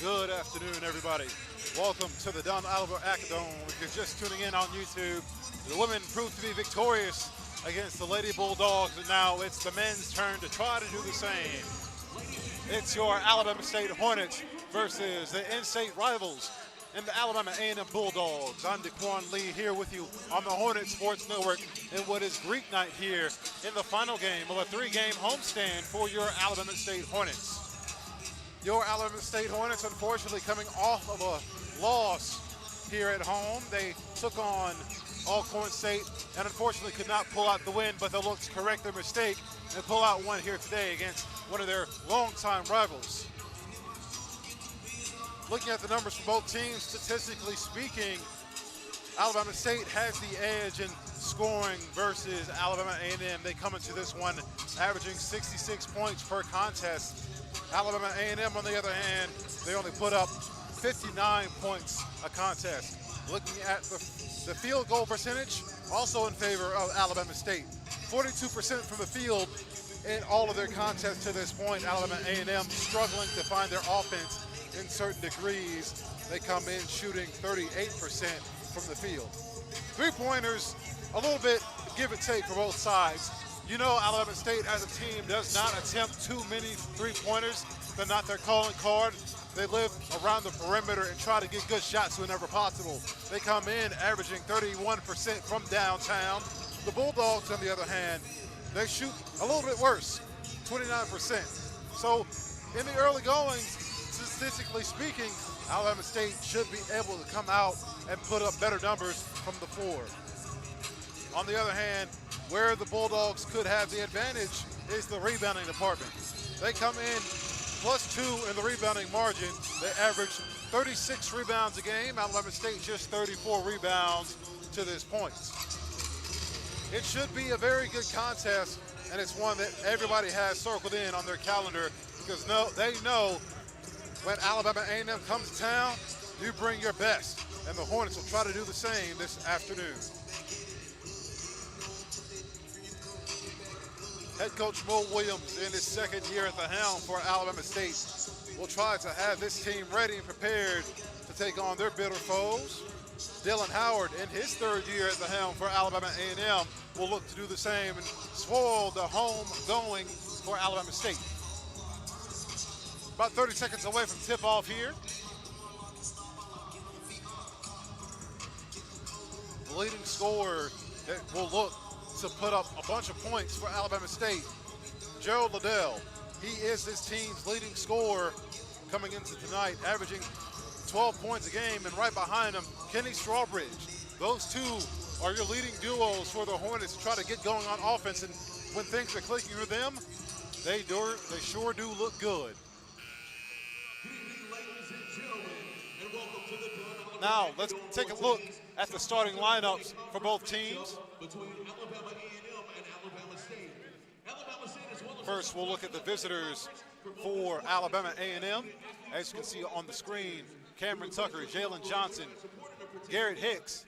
Good afternoon, everybody. Welcome to the Don Alabama Acadome. If you're just tuning in on YouTube, the women proved to be victorious against the Lady Bulldogs, and now it's the men's turn to try to do the same. It's your Alabama State Hornets versus the in-state rivals in the Alabama A&M Bulldogs. I'm DeQuan Lee here with you on the Hornet Sports Network in what is Greek night here in the final game of a three-game homestand for your Alabama State Hornets. Your Alabama State Hornets, unfortunately, coming off of a loss here at home. They took on Alcorn State and unfortunately could not pull out the win, but they'll look to correct their mistake and pull out one here today against one of their longtime rivals. Looking at the numbers for both teams, statistically speaking, Alabama State has the edge in scoring versus Alabama A&M. They come into this one averaging 66 points per contest. Alabama A&M, on the other hand, they only put up 59 points a contest. Looking at the field goal percentage, also in favor of Alabama State. 42% from the field in all of their contests to this point. Alabama A&M struggling to find their offense in certain degrees. They come in shooting 38% from the field. Three-pointers, a little bit give and take for both sides. You know Alabama State as a team does not attempt too many three-pointers. They're not their calling card. They live around the perimeter and try to get good shots whenever possible. They come in averaging 31% from downtown. The Bulldogs, on the other hand, they shoot a little bit worse, 29%. So in the early goings, statistically speaking, Alabama State should be able to come out and put up better numbers from the floor. On the other hand, where the Bulldogs could have the advantage is the rebounding department. They come in +2 in the rebounding margin. They average 36 rebounds a game. Alabama State just 34 rebounds to this point. It should be a very good contest, and it's one that everybody has circled in on their calendar because they know when Alabama A&M comes to town, you bring your best, and the Hornets will try to do the same this afternoon. Head coach Mo Williams, in his second year at the helm for Alabama State, will try to have this team ready and prepared to take on their bitter foes. Dylan Howard, in his third year at the helm for Alabama A&M, will look to do the same and spoil the home going for Alabama State. About 30 seconds away from tip-off here. The leading scorer that will look to put up a bunch of points for Alabama State, Gerald Liddell. He is this team's leading scorer coming into tonight, averaging 12 points a game, and right behind him, Kenny Strawbridge. Those two are your leading duos for the Hornets to try to get going on offense, and when things are clicking for them, they sure do look good. Now, let's take a look at the starting lineups for both teams. First, we'll look at the visitors for Alabama A&M. As you can see on the screen, Cameron Tucker, Jalen Johnson, Garrett Hicks,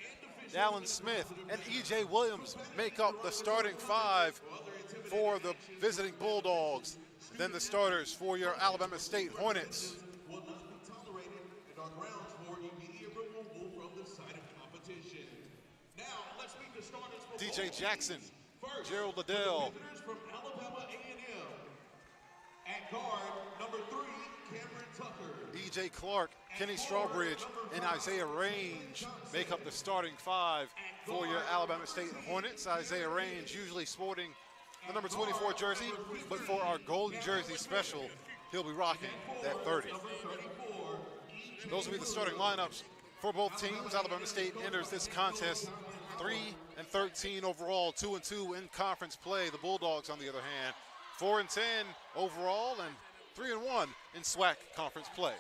Dallin Smith, and E.J. Williams make up the starting five for the visiting Bulldogs. Then the starters for your Alabama State Hornets. DJ Jackson, Gerald Liddell. At guard, number 3, Cameron Tucker. E.J. Clark, Kenny Strawbridge, and Isaiah Range make up the starting five for your Alabama State Hornets. Isaiah Range usually sporting the number 24 jersey, but for our golden jersey special, he'll be rocking that 30. Those will be the starting lineups for both teams. Alabama State enters this contest 3-13 overall, 2-2 in conference play. The Bulldogs, on the other hand, 4-10 overall and 3-1 in SWAC conference play.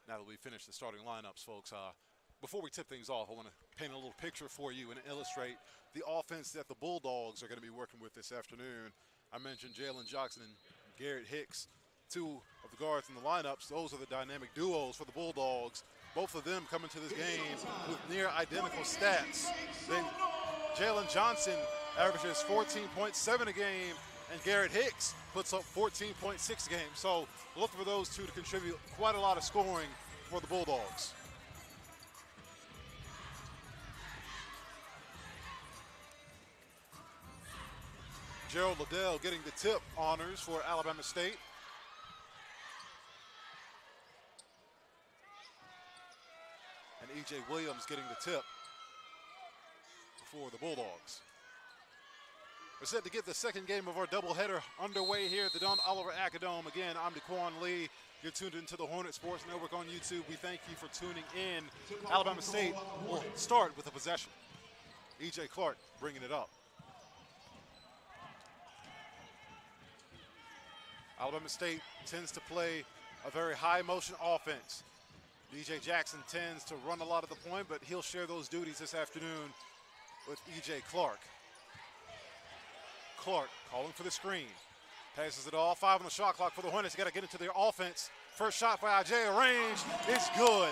Now that we finished the starting lineups, folks, before we tip things off, I want to paint a little picture for you and illustrate the offense that the Bulldogs are going to be working with this afternoon. I mentioned Jalen Johnson and Garrett Hicks, two of the guards in the lineups. Those are the dynamic duos for the Bulldogs. Both of them come into this game with near identical stats. Jalen Johnson averages 14.7 a game, and Garrett Hicks puts up 14.6 a game. So look for those two to contribute quite a lot of scoring for the Bulldogs. Gerald Liddell getting the tip honors for Alabama State. And E.J. Williams getting the tip for the Bulldogs. We're set to get the second game of our doubleheader underway here at the Don Oliver Acadome. Again, I'm DeQuan Lee. You're tuned into the Hornet Sports Network on YouTube. We thank you for tuning in. Alabama State will start with a possession. E.J. Clark bringing it up. Alabama State tends to play a very high motion offense. DJ Jackson tends to run a lot of the point, but he'll share those duties this afternoon with E.J. Clark. Clark calling for the screen. Passes it all. 5 on the shot clock for the Hornets. Got to get into their offense. First shot by Isaiah Range is good.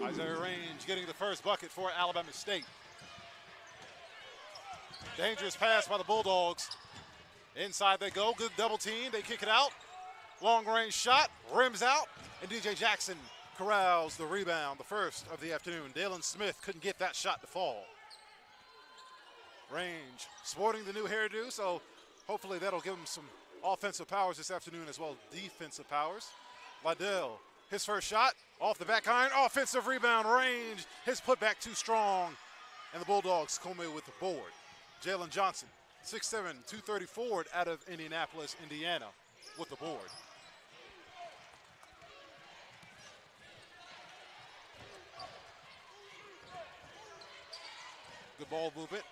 Isaiah Range getting the first bucket for Alabama State. Dangerous pass by the Bulldogs. Inside they go. Good double team. They kick it out. Long range shot. Rims out. And DJ Jackson corrals the rebound. The first of the afternoon. Dalen Smith couldn't get that shot to fall. Range sporting the new hairdo, so hopefully that'll give him some offensive powers this afternoon as well as defensive powers. Liddell, his first shot off the back iron. Offensive rebound. Range. His putback too strong. And the Bulldogs come away with the board. Jalen Johnson, 6'7", 230 forward out of Indianapolis, Indiana, with the board. Good ball movement.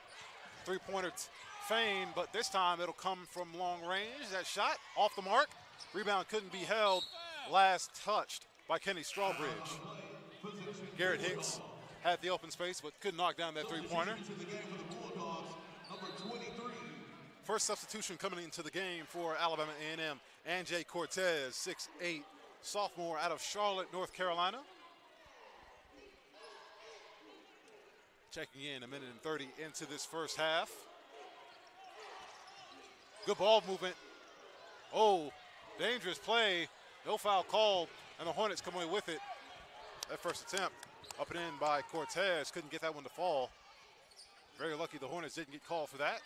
Three-pointer feign, but this time it'll come from long range. That shot off the mark. Rebound couldn't be held. Last touched by Kenny Strawbridge. Garrett Hicks had the open space, but couldn't knock down that three-pointer. First substitution coming into the game for Alabama A&M, Anjay Cortez, 6'8", sophomore out of Charlotte, North Carolina. Checking in a minute and 30 into this first half. Good ball movement. Oh, dangerous play. No foul called, and the Hornets come away with it. That first attempt up and in by Cortez. Couldn't get that one to fall. Very lucky the Hornets didn't get called for that.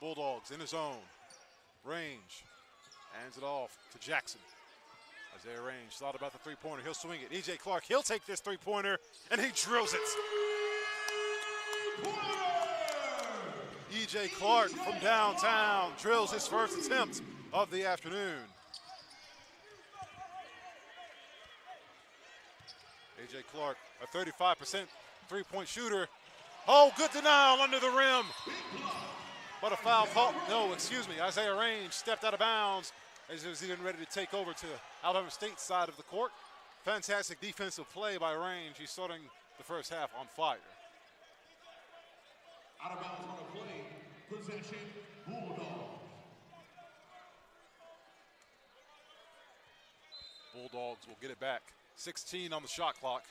Bulldogs in his zone. Range. Hands it off to Jackson. Isaiah Range thought about the three-pointer. He'll swing it. E.J. Clark, he'll take this three-pointer, and he drills it. E.J. Clark from downtown drills his first attempt of the afternoon. A.J. Clark, a 35% three-point shooter. Oh, good denial under the rim. But a foul call. No, excuse me. Isaiah Range stepped out of bounds as he was getting ready to take over to Alabama State's side of the court. Fantastic defensive play by Range. He's starting the first half on fire. Out of bounds on the play, possession, Bulldogs. Bulldogs will get it back. 16 on the shot clock.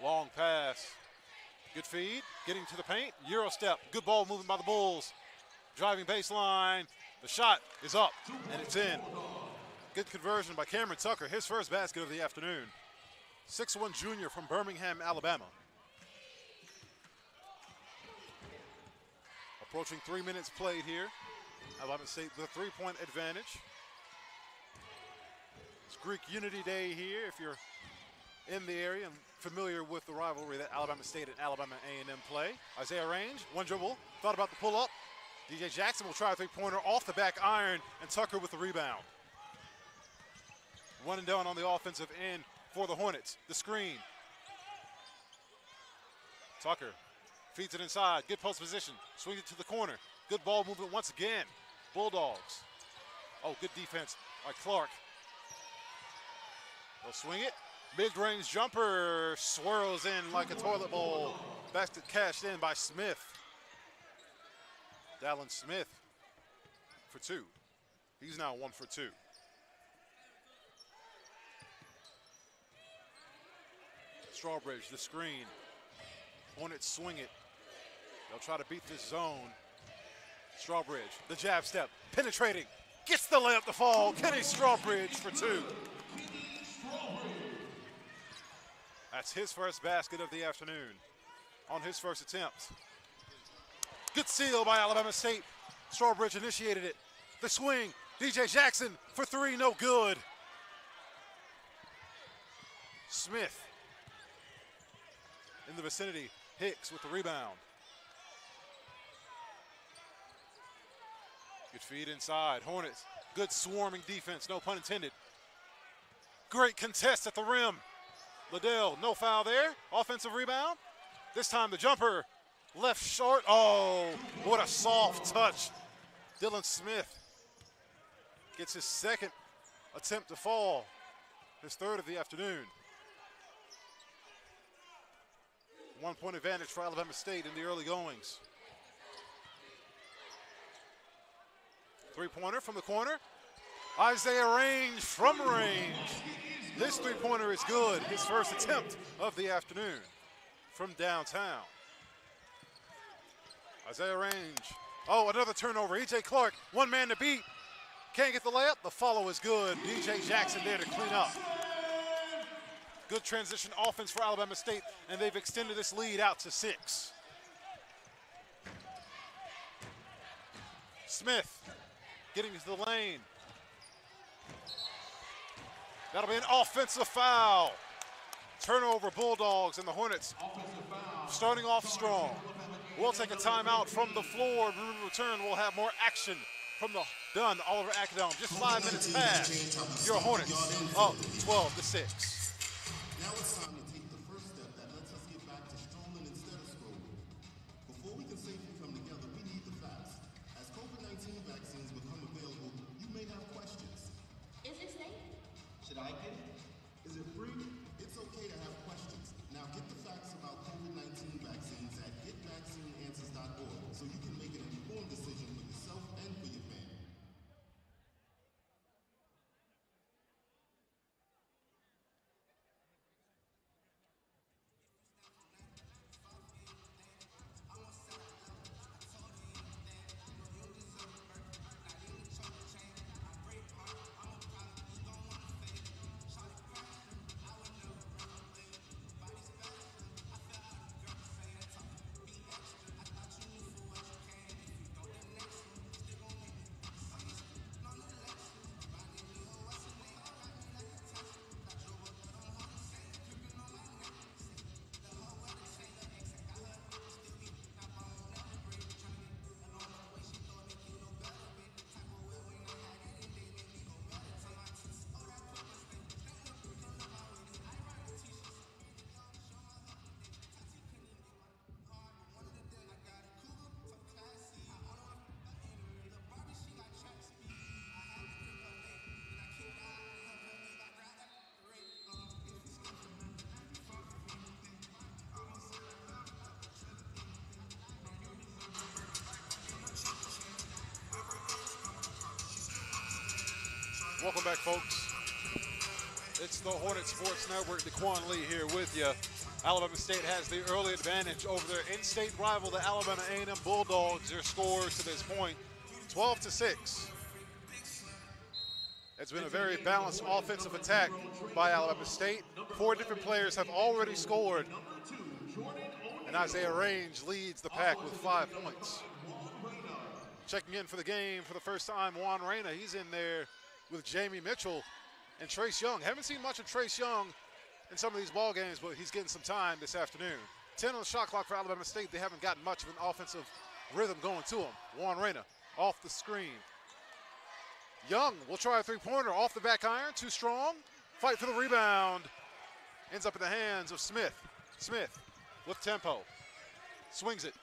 Long pass. Good feed. Getting to the paint. Euro step. Good ball moving by the Bulls. Driving baseline. The shot is up, and it's in. Good conversion by Cameron Tucker. His first basket of the afternoon. 6'1" junior from Birmingham, Alabama. Approaching 3 minutes played here. Alabama State with a three-point advantage. It's Greek Unity Day here if you're in the area and familiar with the rivalry that Alabama State and Alabama A&M play. Isaiah Range, one dribble, thought about the pull-up. DJ Jackson will try a three-pointer off the back iron, and Tucker with the rebound. One and done on the offensive end for the Hornets. The screen. Tucker Feeds it inside. Good post position. Swings it to the corner. Good ball movement once again. Bulldogs. Oh, good defense by Clark. They'll swing it. Mid-range jumper swirls in like a toilet bowl. Basket cashed in by Smith. Dallin Smith for 2. He's now 1 for 2. Strawbridge, the screen. Hornets swing it. They'll try to beat this zone. Strawbridge, the jab step, penetrating. Gets the layup to fall. Kenny Strawbridge for 2. That's his first basket of the afternoon on his first attempt. Good steal by Alabama State. Strawbridge initiated it. The swing, DJ Jackson for 3, no good. Smith in the vicinity. Hicks with the rebound. Good feed inside. Hornets, good swarming defense, no pun intended. Great contest at the rim. Liddell, no foul there. Offensive rebound. This time the jumper left short. Oh, what a soft touch. Dylan Smith gets his second attempt to fall, his 3rd of the afternoon. 1-point advantage for Alabama State in the early goings. 3-pointer from the corner. Isaiah Range from range. This 3-pointer is good. His first attempt of the afternoon from downtown. Isaiah Range. Oh, another turnover. E.J. Clark, 1 man to beat. Can't get the layup. The follow is good. DJ Jackson there to clean up. Good transition offense for Alabama State, and they've extended this lead out to 6. Smith getting to the lane. That'll be an offensive foul. Turnover, Bulldogs, and the Hornets starting off strong. We'll take a timeout from the floor. When we return, we'll have more action from the Dunn Oliver Acadome. Just 5 minutes past. Your Hornets up 12-6. Now it's time to take the first step that lets us get back to strolling instead of scrolling. Before we can safely come together, we need the facts. As COVID-19 vaccines become available, you may have questions. Is it safe? Should I get it? Is it free? It's okay to have questions. Now get the facts about COVID-19 vaccines at getvaccineanswers.org so you can make an informed decision for yourself and for your family. Welcome back, folks. It's the Hornet Sports Network. DeQuan Lee here with you. Alabama State has the early advantage over their in-state rival, the Alabama A&M Bulldogs. Their scores to this point, 12-6. It's been a very balanced offensive attack by Alabama State. 4 different players have already scored, and Isaiah Range leads the pack with 5 points. Checking in for the game for the first time, Juan Reyna. He's in there with Jamie Mitchell and Trace Young. Haven't seen much of Trace Young in some of these ball games, but he's getting some time this afternoon. 10 on the shot clock for Alabama State. They haven't gotten much of an offensive rhythm going to them. Juan Reyna off the screen. Young will try a 3-pointer off the back iron, too strong. Fight for the rebound. Ends up in the hands of Smith. Smith with tempo. swings it.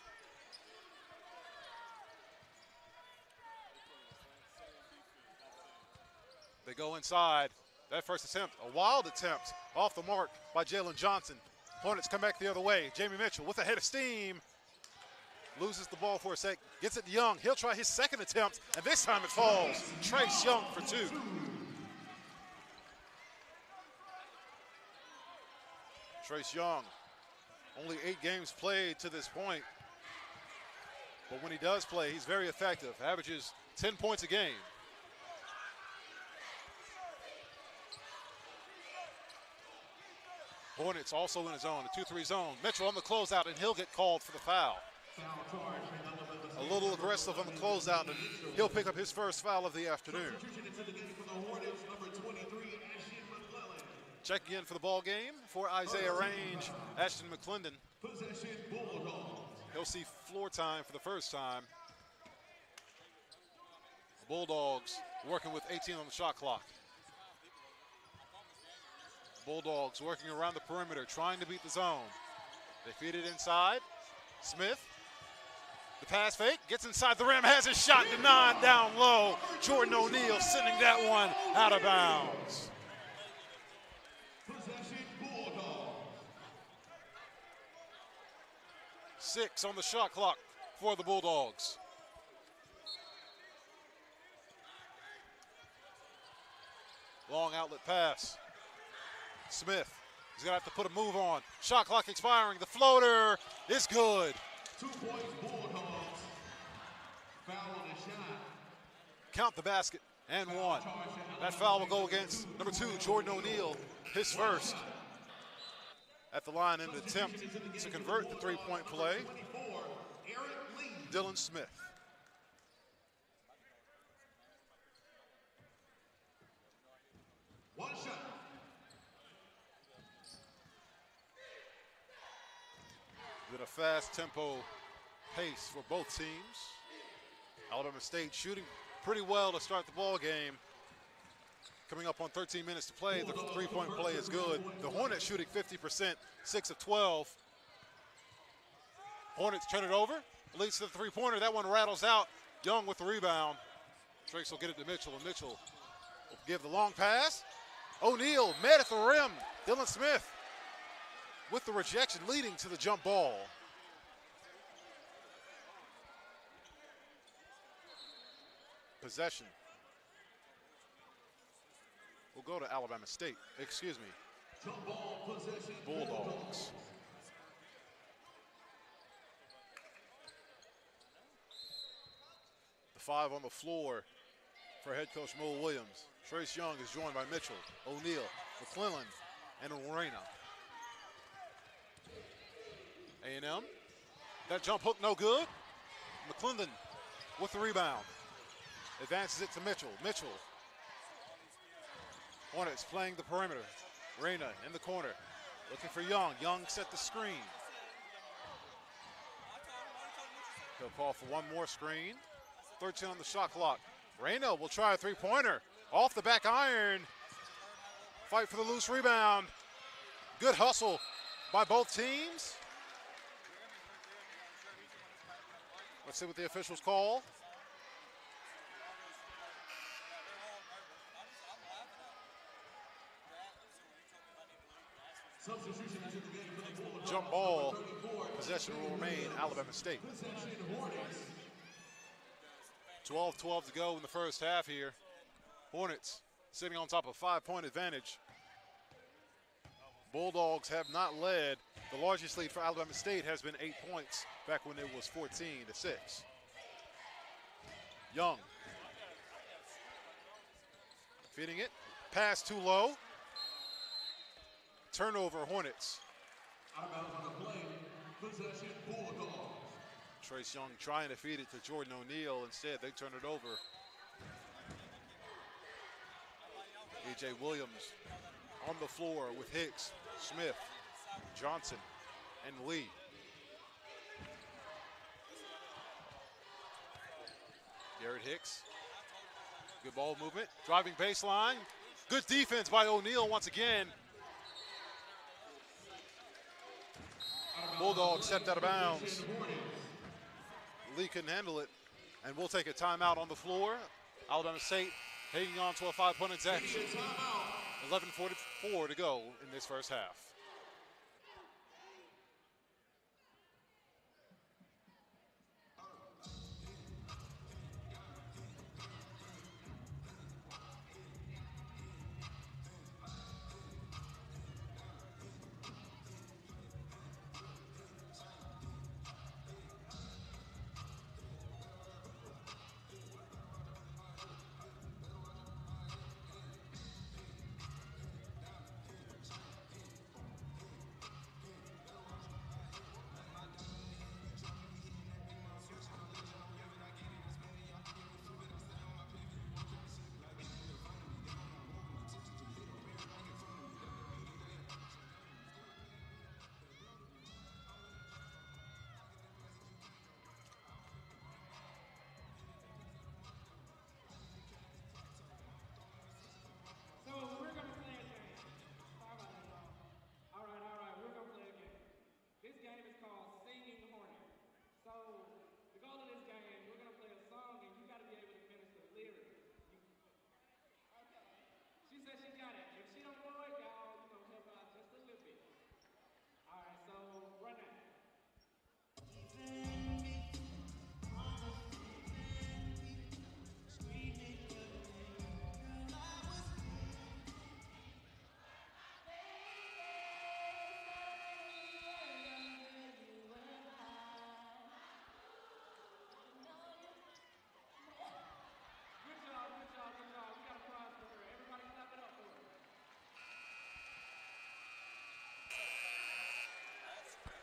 They go inside. That first attempt, a wild attempt, off the mark by Jalen Johnson. Hornets come back the other way. Jamie Mitchell with a head of steam. Loses the ball for a sec, gets it to Young. He'll try his second attempt, and this time it falls. Trace Young for 2. Trace Young, only 8 games played to this point. But when he does play, he's very effective. Averages 10 points a game. Hornets also in his zone, a 2-3 zone. Mitchell on the closeout, and he'll get called for the foul. A little aggressive on the closeout, and he'll pick up his first foul of the afternoon. Checking in for the ball game for Isaiah Range, Ashton McClendon. He'll see floor time for the first time. The Bulldogs working with 18 on the shot clock. Bulldogs working around the perimeter, trying to beat the zone. They feed it inside. Smith, the pass fake, gets inside the rim, has his shot denied down low. Jordan O'Neal sending that one out of bounds. 6 on the shot clock for the Bulldogs. Long outlet pass. Smith, he's gonna have to put a move on. Shot clock expiring, the floater is good. 2 points, Bulldogs. Foul on the shot. Count the basket and 1. That foul will go against number 2, Jordan O'Neal, his first. At the line in an attempt to convert the 3-point play, Dylan Smith. One shot. With a fast tempo pace for both teams. Alabama State shooting pretty well to start the ball game. Coming up on 13 minutes to play, the 3-point play is good. The Hornets shooting 50%, 6 of 12. Hornets turn it over, leads to the 3-pointer. That one rattles out. Young with the rebound. Trace will get it to Mitchell, and Mitchell will give the long pass. O'Neal met at the rim. Dylan Smith with the rejection, leading to the jump ball. Possession. We'll go to Alabama State, Bulldogs. The 5 on the floor for head coach Mo Williams. Trace Young is joined by Mitchell, O'Neal, McClellan, and Reina. A&M, that jump hook no good. McClendon with the rebound. Advances it to Mitchell. Mitchell. Hornets playing the perimeter. Reina in the corner, looking for Young. Young set the screen. He'll call for one more screen. 13 on the shot clock. Reina will try a 3-pointer. Off the back iron. Fight for the loose rebound. Good hustle by both teams. Let's see what the officials call. Jump ball. Possession will remain Alabama State. 12-12 to go in the first half here. Hornets sitting on top of a 5-point advantage. Bulldogs have not led. The largest lead for Alabama State has been 8 points back when it was 14-6. Young. Feeding it. Pass too low. Turnover, Hornets. Trace Young trying to feed it to Jordan O'Neal. Instead, they turn it over. A.J. Williams on the floor with Hicks, Smith, Johnson, and Lee. Garrett Hicks. Good ball movement. Driving baseline. Good defense by O'Neal once again. Bulldogs stepped out of bounds. Lee couldn't handle it, and we'll take a timeout on the floor. Alabama State hanging on to a 5-point advantage. 11:44 to go in this first half.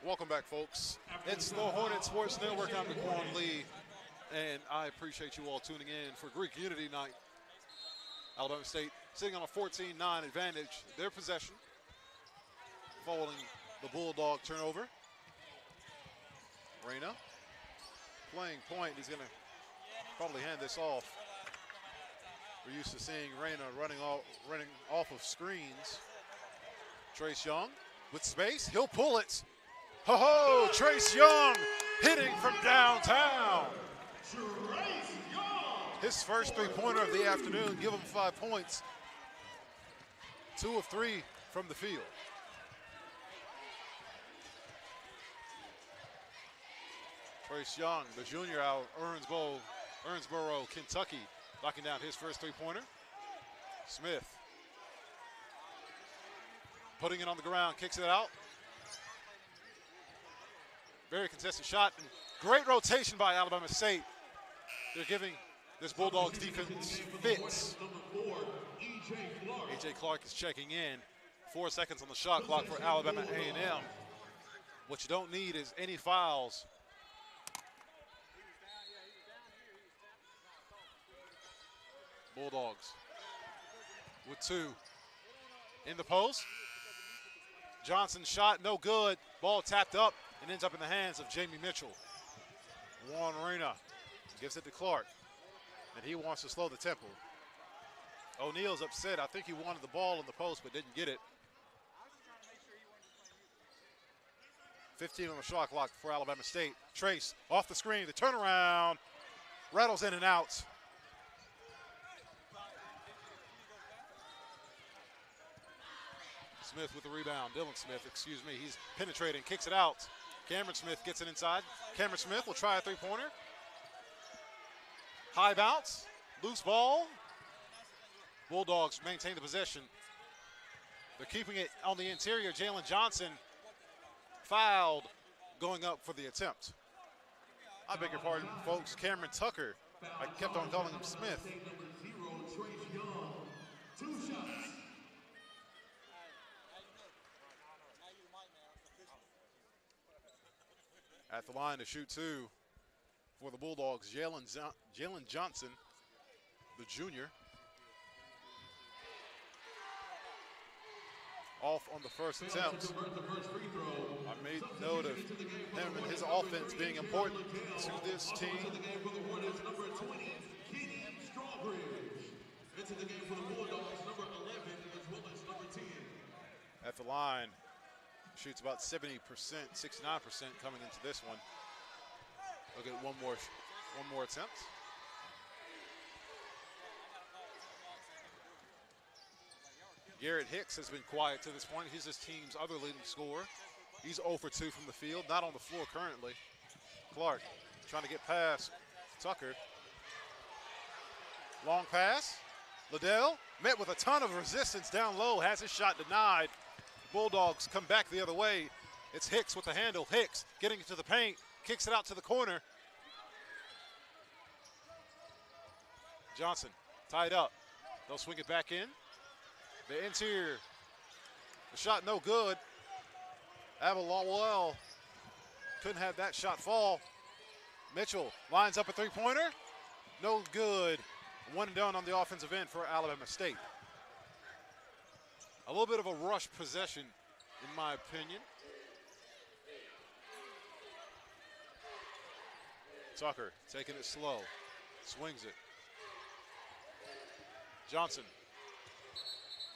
Welcome back, folks. It's the Hornet Sports Network. I'm DeQuan Lee, and I appreciate you all tuning in for Greek Unity Night. Alabama State sitting on a 14-9 advantage. Their possession following the Bulldog turnover. Reyna playing point. He's going to probably hand this off. We're used to seeing Reyna running off of screens. Trace Young with space. He'll pull it. Ho-ho! Trace Young hitting from downtown. His first three-pointer of the afternoon. Give him 5 points. 2 of 3 from the field. Trace Young, the junior out of Owensboro, Kentucky, knocking down his first three-pointer. Smith putting it on the ground, kicks it out. Very contested shot, and great rotation by Alabama State. They're giving this Bulldogs defense fits. A.J. Clark is checking in. 4 seconds on the shot clock for Alabama A&M. What you don't need is any fouls. Bulldogs with 2 in the post. Johnson's shot, no good. Ball tapped up and ends up in the hands of Jamie Mitchell. Juan Reyna gives it to Clark, and he wants to slow the tempo. O'Neal's upset. I think he wanted the ball in the post but didn't get it. 15 on the shot clock for Alabama State. Trace off the screen, the turnaround, rattles in and out. Smith with the rebound. Dylan Smith, excuse me. He's penetrating, kicks it out. Cameron Smith gets it inside. Cameron Smith will try a three-pointer. High bounce, loose ball. Bulldogs maintain the possession. They're keeping it on the interior. Jalen Johnson fouled going up for the attempt. I beg your pardon, folks. Cameron Tucker. I kept on calling him Smith. At the line to shoot 2 for the Bulldogs, Jalen Johnson, the junior. Off on the first attempt. I made note of him and his offense being important to this team. At the line, Shoots about 70%, 69% coming into this one. They'll get one more attempt. Garrett Hicks has been quiet to this point. He's his team's other leading scorer. He's 0 for 2 from the field, not on the floor currently. Clark trying to get past Tucker. Long pass. Liddell met with a ton of resistance down low, has his shot denied. Bulldogs come back the other way. It's Hicks with the handle. Hicks getting into the paint, kicks it out to the corner. Johnson tied up. They'll swing it back in. The interior, the shot no good. Avalawell couldn't have that shot fall. Mitchell lines up a three-pointer. No good. One and done on the offensive end for Alabama State. A little bit of a rush possession, in my opinion. Tucker taking it slow, swings it. Johnson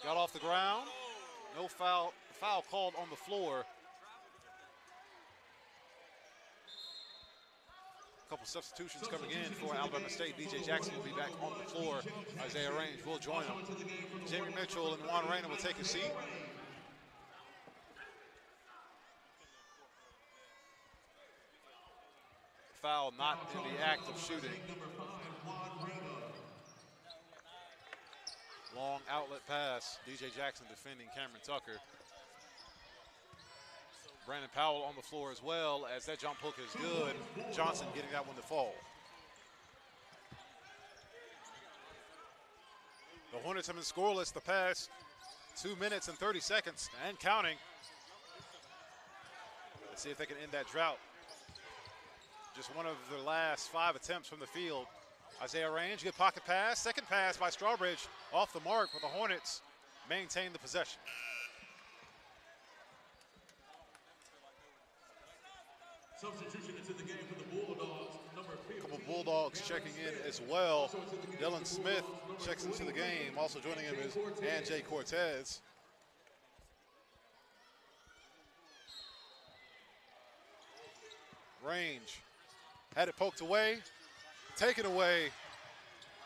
got off the ground. No foul. Foul called on the floor. A couple substitutions coming in for Alabama State. DJ Jackson will be back on the floor. Isaiah Range will join him. Jamie Mitchell and Juan Reyna will take a seat. Foul not in the act of shooting. Long outlet pass. DJ Jackson defending Cameron Tucker. Brandon Powell on the floor as well, as that jump hook is good. Johnson getting that one to fall. The Hornets have been scoreless the past 2 minutes and 30 seconds and counting. Let's see if they can end that drought. Just one of their last 5 attempts from the field. Isaiah Range, good pocket pass. Second pass by Strawbridge off the mark, but the Hornets maintain the possession. Substitution into the game for the Bulldogs, number 15. A couple Bulldogs checking in as well. Dylan Smith checks into the game. Also joining him is Anjay Cortez. Range had it poked away, taken away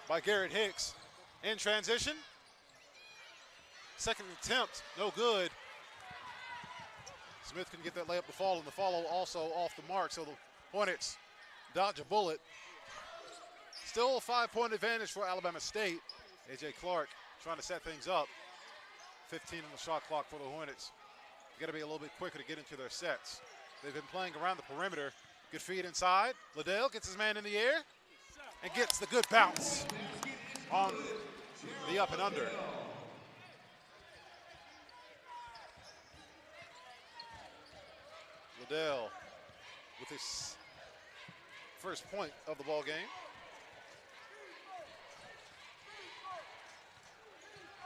by Garrett Hicks. In transition. Second attempt, no good. Smith can get that layup to fall, and the follow also off the mark, so the Hornets dodge a bullet. Still a 5-point advantage for Alabama State. A.J. Clark trying to set things up. 15 on the shot clock for the Hornets. Got to be a little bit quicker to get into their sets. They've been playing around the perimeter. Good feed inside. Liddell gets his man in the air and gets the good bounce on the up and under. Liddell with his first point of the ball game.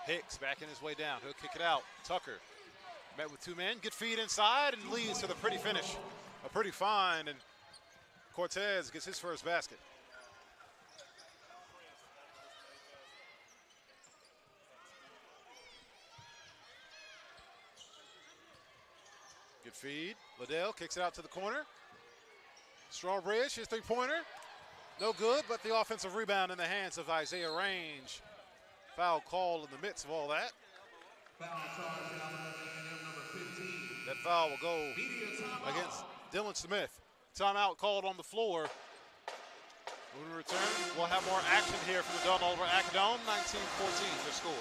Hicks backing his way down. He'll kick it out. Tucker met with 2 men. Good feed inside and leads to the pretty finish. A pretty find, and Cortez gets his first basket. Good feed. Liddell kicks it out to the corner. Strawbridge, his three-pointer. No good, but the offensive rebound in the hands of Isaiah Range. Foul called in the midst of all that. Foul charge at Alabama A&M, number 15. That foul will go against Dylan Smith. Timeout called on the floor. When we return, we'll have more action here from the Don Oliver Acadome. 19-14 the score.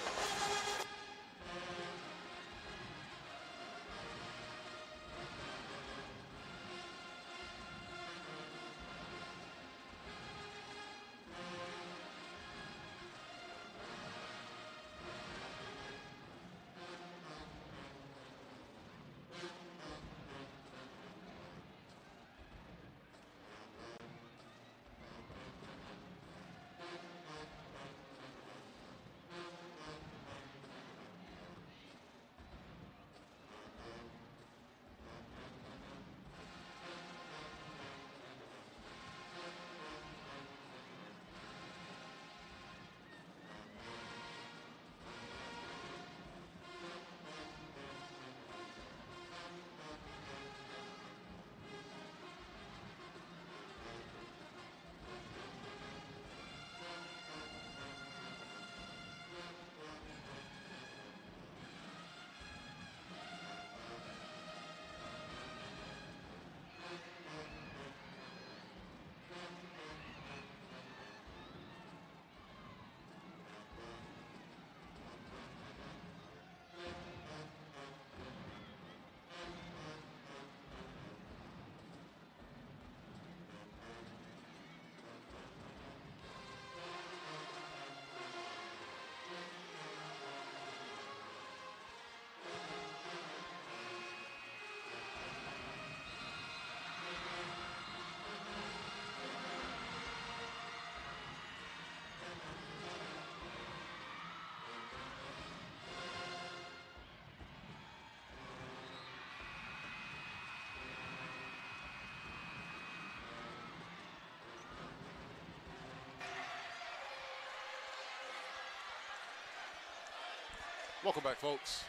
Welcome back, folks.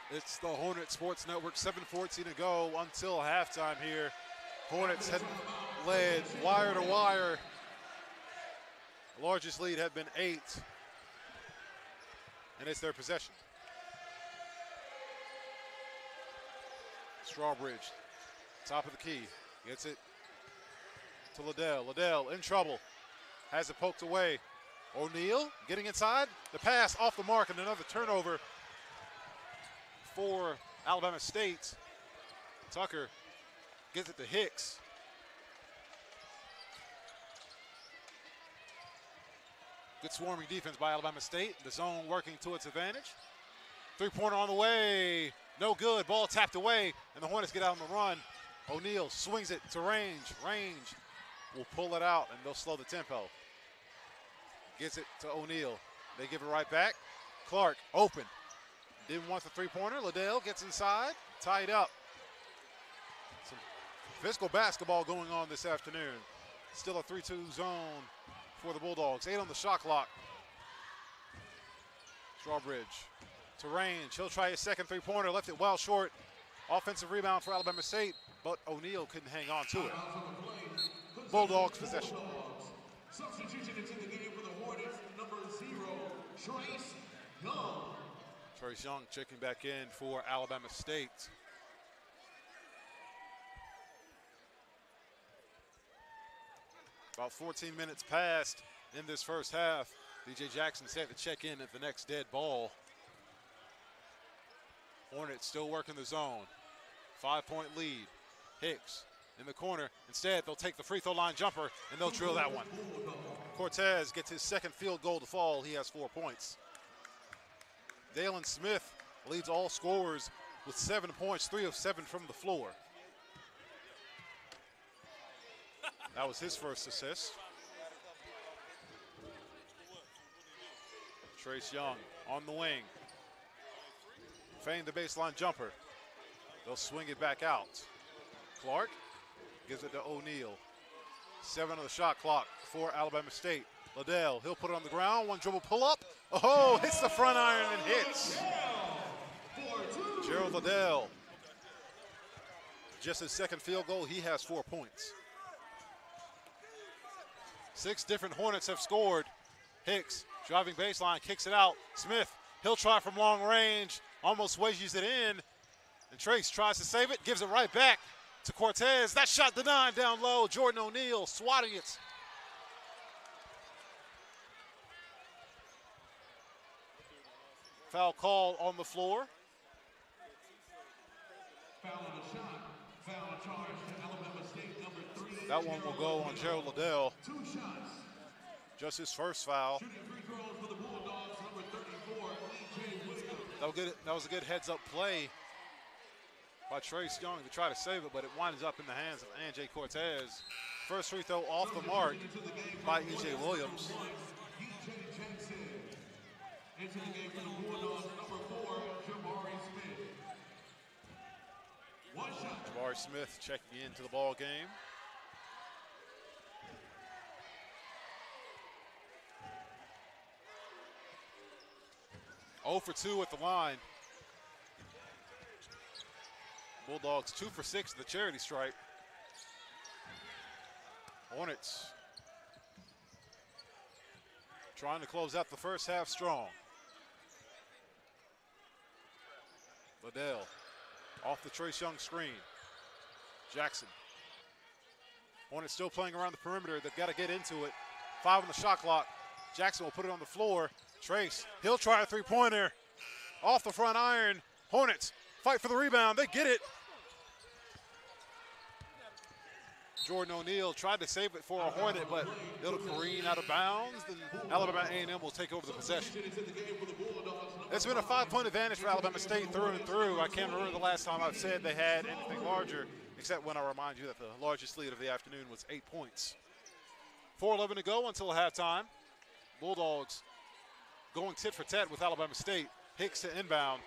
It's the Hornet Sports Network, 7:14 to go until halftime here. Hornets had led wire to wire. The largest lead had been 8, and it's their possession. Strawbridge, top of the key, gets it to Liddell. Liddell in trouble, has it poked away. O'Neal getting inside, the pass off the mark, and another turnover for Alabama State. Tucker gets it to Hicks. Good swarming defense by Alabama State. The zone working to its advantage. Three-pointer on the way. No good. Ball tapped away, and the Hornets get out on the run. O'Neal swings it to Range. Range will pull it out, and they'll slow the tempo. Gets it to O'Neal. They give it right back. Clark open. Didn't want the three-pointer. Liddell gets inside. Tied up. Some physical basketball going on this afternoon. Still a 3-2 zone for the Bulldogs. 8 on the shot clock. Strawbridge to Range. He'll try his second three-pointer. Left it well short. Offensive rebound for Alabama State, but O'Neal couldn't hang on to it. Bulldogs possession. Substitution into the game for the Hornets, number 0, Trace Young. Trace Young checking back in for Alabama State. About 14 minutes passed in this first half. DJ Jackson set to check in at the next dead ball. Hornets still working the zone. 5-point lead. Hicks in the corner. Instead, they'll take the free throw line jumper, and they'll drill that one. Cortez gets his second field goal to fall. He has 4 points. Dalen Smith leads all scorers with 7 points, 3 of 7 from the floor. That was his first assist. Trace Young on the wing. Feigned the baseline jumper. They'll swing it back out. Clark gives it to O'Neal. 7 on the shot clock for Alabama State. Liddell, he'll put it on the ground. One dribble pull up. Oh, hits the front iron and hits. Gerald Liddell. Just his second field goal, he has 4 points. 6 different Hornets have scored. Hicks driving baseline, kicks it out. Smith, he'll try from long range. Almost wedges it in. And Trace tries to save it, gives it right back to Cortez. That shot denied down low. Jordan O'Neal swatting it. Foul call on the floor. Foul on the shot. Foul charge to Alabama State, number 3. That one will go on Gerald Liddell. 2 shots. Just his first foul. Shooting free throws for the Bulldogs, number 34, E.J. Williams. That was a good heads-up play by Trace Young to try to save it, but it winds up in the hands of A.J. Cortez. First free throw off the mark by E.J. Williams. E.J. Jackson. Into the game for the Bulldogs, number 4, Jabari Smith. 1 shot. Jabari Smith checking into the ball game. Oh for 2 at the line. Bulldogs 2 for 6 at the charity stripe. Hornets trying to close out the first half strong. Liddell off the Trace Young screen. Jackson. Hornets still playing around the perimeter. They've got to get into it. 5 on the shot clock. Jackson will put it on the floor. Trace, he'll try a three-pointer. Off the front iron. Hornets fight for the rebound. They get it. Jordan O'Neal tried to save it for a Hornet, but it'll careen out of bounds. Then Alabama A&M will take over the possession. It's been a 5-point advantage for Alabama State through and through. I can't remember the last time I've said they had anything larger, except when I remind you that the largest lead of the afternoon was 8 points. 4:11 to go until halftime. Bulldogs going tit for tat with Alabama State. Hicks to inbound.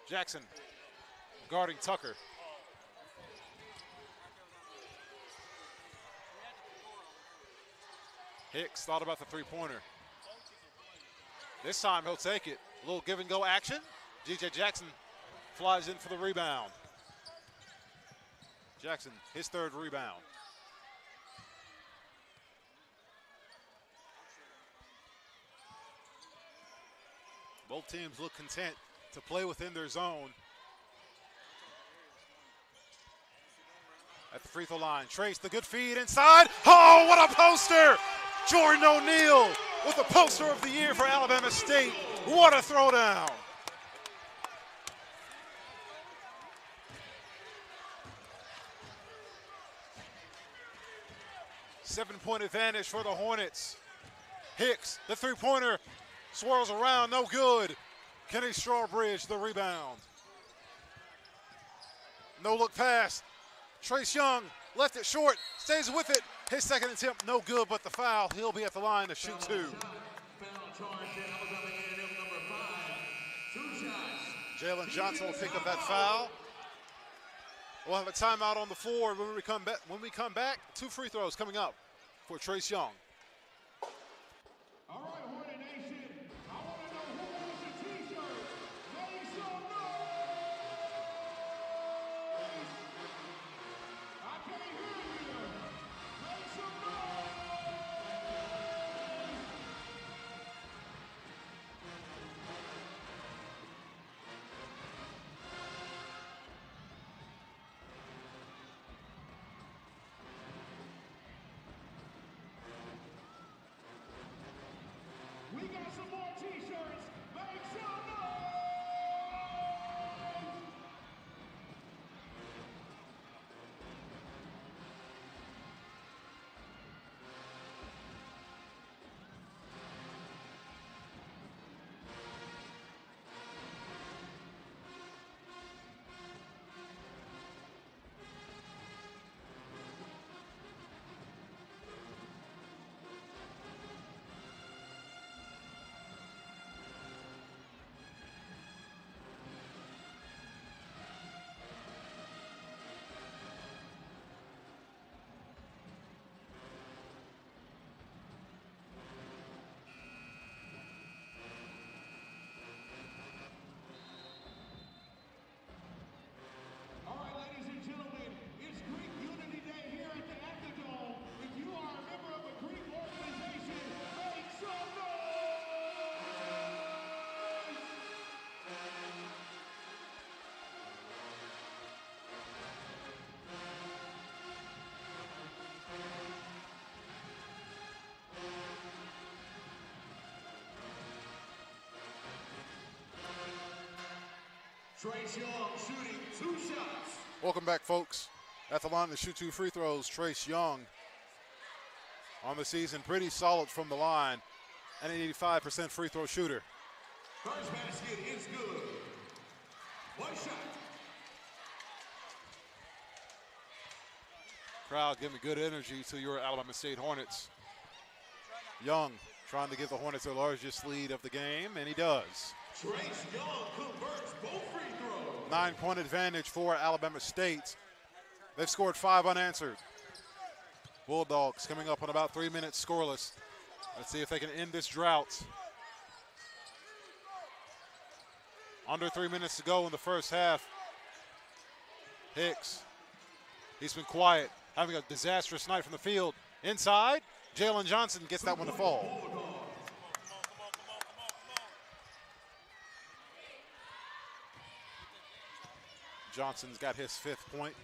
Jackson guarding Tucker. Hicks thought about the three-pointer. This time he'll take it. A little give and go action. G.J. Jackson flies in for the rebound. Jackson, his third rebound. Both teams look content to play within their zone. At the free throw line, Trace, the good feed inside. Oh, what a poster! Jordan O'Neal with the poster of the year for Alabama State. What a throwdown! Seven-point advantage for the Hornets. Hicks, the three-pointer, swirls around, no good. Kenny Strawbridge, the rebound. No look pass. Trace Young left it short, stays with it. His second attempt, no good, but the foul. He'll be at the line to shoot two. Jalen Johnson will pick up that foul. We'll have a timeout on the floor when we come back. 2 free throws coming up for Trace Young. All right, Hornet Nation, I want to know who wants a t-shirt. Make some noise. I can't hear you. Make some noise. We got some more t-shirts. Make some noise. All right, ladies and gentlemen, it's Greek Unity Day here at the Acadome. If you are a member of a Greek organization, make some noise! Trace Young shooting 2 shots. Welcome back, folks. At the line to shoot 2 free throws, Trace Young on the season, pretty solid from the line, and an 85% free throw shooter. First basket is good. 1 shot. Crowd giving good energy to your Alabama State Hornets. Young trying to give the Hornets their largest lead of the game, and he does. Trace Young converts both free throws. 9-point advantage for Alabama State. They've scored 5 unanswered. Bulldogs coming up on about 3 minutes scoreless. Let's see if they can end this drought. Under 3 minutes to go in the first half. Hicks, he's been quiet, having a disastrous night from the field. Inside, Jalen Johnson gets that one to fall. Johnson's got his 5th point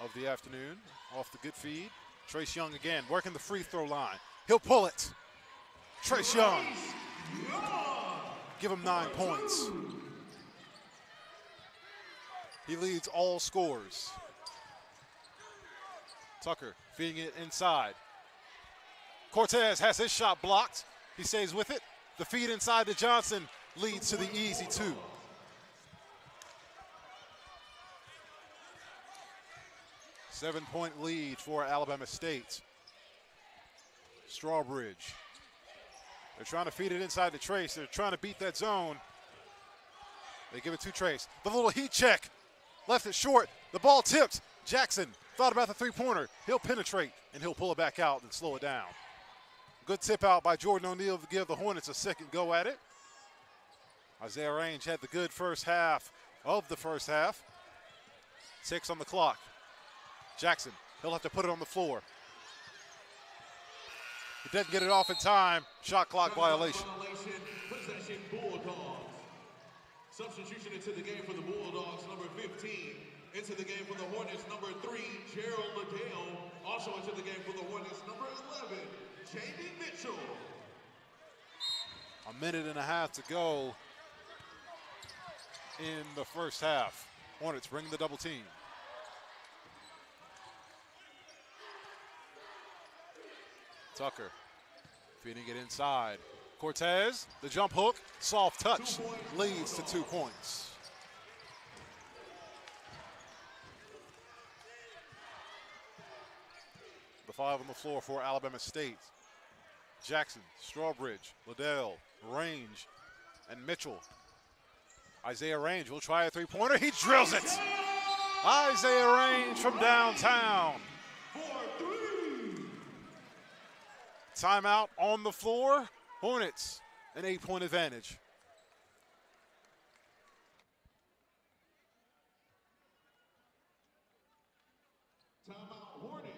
of the afternoon off the good feed. Trace Young again working the free throw line. He'll pull it. Trace Young. Give him 9 points. He leads all scorers. Tucker feeding it inside. Cortez has his shot blocked. He stays with it. The feed inside to Johnson leads to the easy 2. Seven-point lead for Alabama State. Strawbridge. They're trying to feed it inside to Trace. They're trying to beat that zone. They give it to Trace. The little heat check. Left it short. The ball tipped. Jackson thought about the three-pointer. He'll penetrate, and he'll pull it back out and slow it down. Good tip out by Jordan O'Neal to give the Hornets a second go at it. Isaiah Range had the good first half of the first half. 6 on the clock. Jackson, he'll have to put it on the floor. He doesn't get it off in time. Shot clock violation. Possession Bulldogs. Substitution into the game for the Bulldogs, number 15. Into the game for the Hornets, number 3, Gerald Liddell. Also into the game for the Hornets, number 11, Jamie Mitchell. A minute and a half to go in the first half. Hornets bring the double team. Tucker feeding it inside. Cortez, the jump hook, soft touch, leads to 2 points. The 5 on the floor for Alabama State. Jackson, Strawbridge, Liddell, Range, and Mitchell. Isaiah Range will try a 3-pointer. He drills it. Isaiah Range from downtown. Timeout on the floor. Hornets, an 8-point advantage. Timeout Hornets.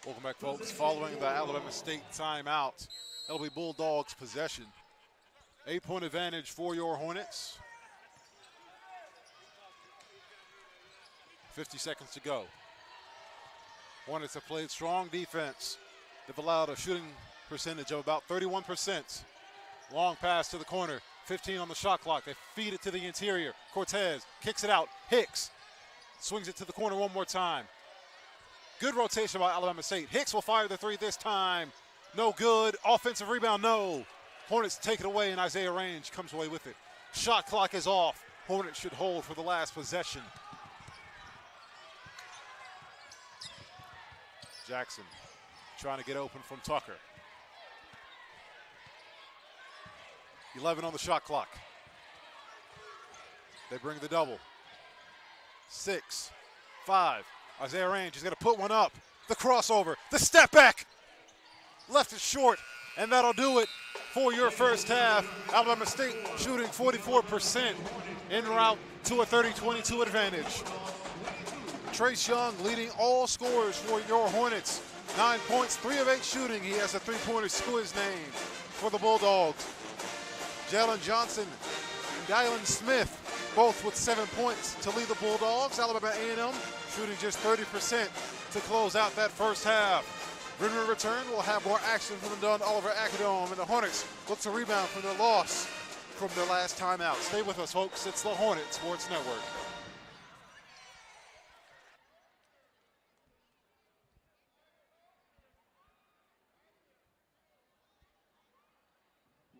Welcome back, folks. Following the Alabama State timeout, that'll be Bulldogs possession. 8-point advantage for your Hornets. 50 seconds to go. Hornets have played strong defense. They've allowed a shooting percentage of about 31%. Long pass to the corner. 15 on the shot clock. They feed it to the interior. Cortez kicks it out. Hicks swings it to the corner one more time. Good rotation by Alabama State. Hicks will fire the 3 this time. No good. Offensive rebound, no. Hornets take it away, and Isaiah Range comes away with it. Shot clock is off. Hornets should hold for the last possession. Jackson trying to get open from Tucker. 11 on the shot clock. They bring the double. 6, 5. Isaiah Range is going to put one up. The crossover, the step back. Left it short, and that'll do it for your first half. Alabama State shooting 44% en route to a 30-22 advantage. Trace Young leading all scorers for your Hornets. 9 points, 3 of 8 shooting. He has a 3-pointer to his name for the Bulldogs. Jalen Johnson and Dylan Smith both with 7 points to lead the Bulldogs. Alabama A&M shooting just 30% to close out that first half. When we return, we'll have more action from the Don Oliver Acadome, and the Hornets look to rebound from their loss from their last time out. Stay with us, folks. It's the Hornet Sports Network.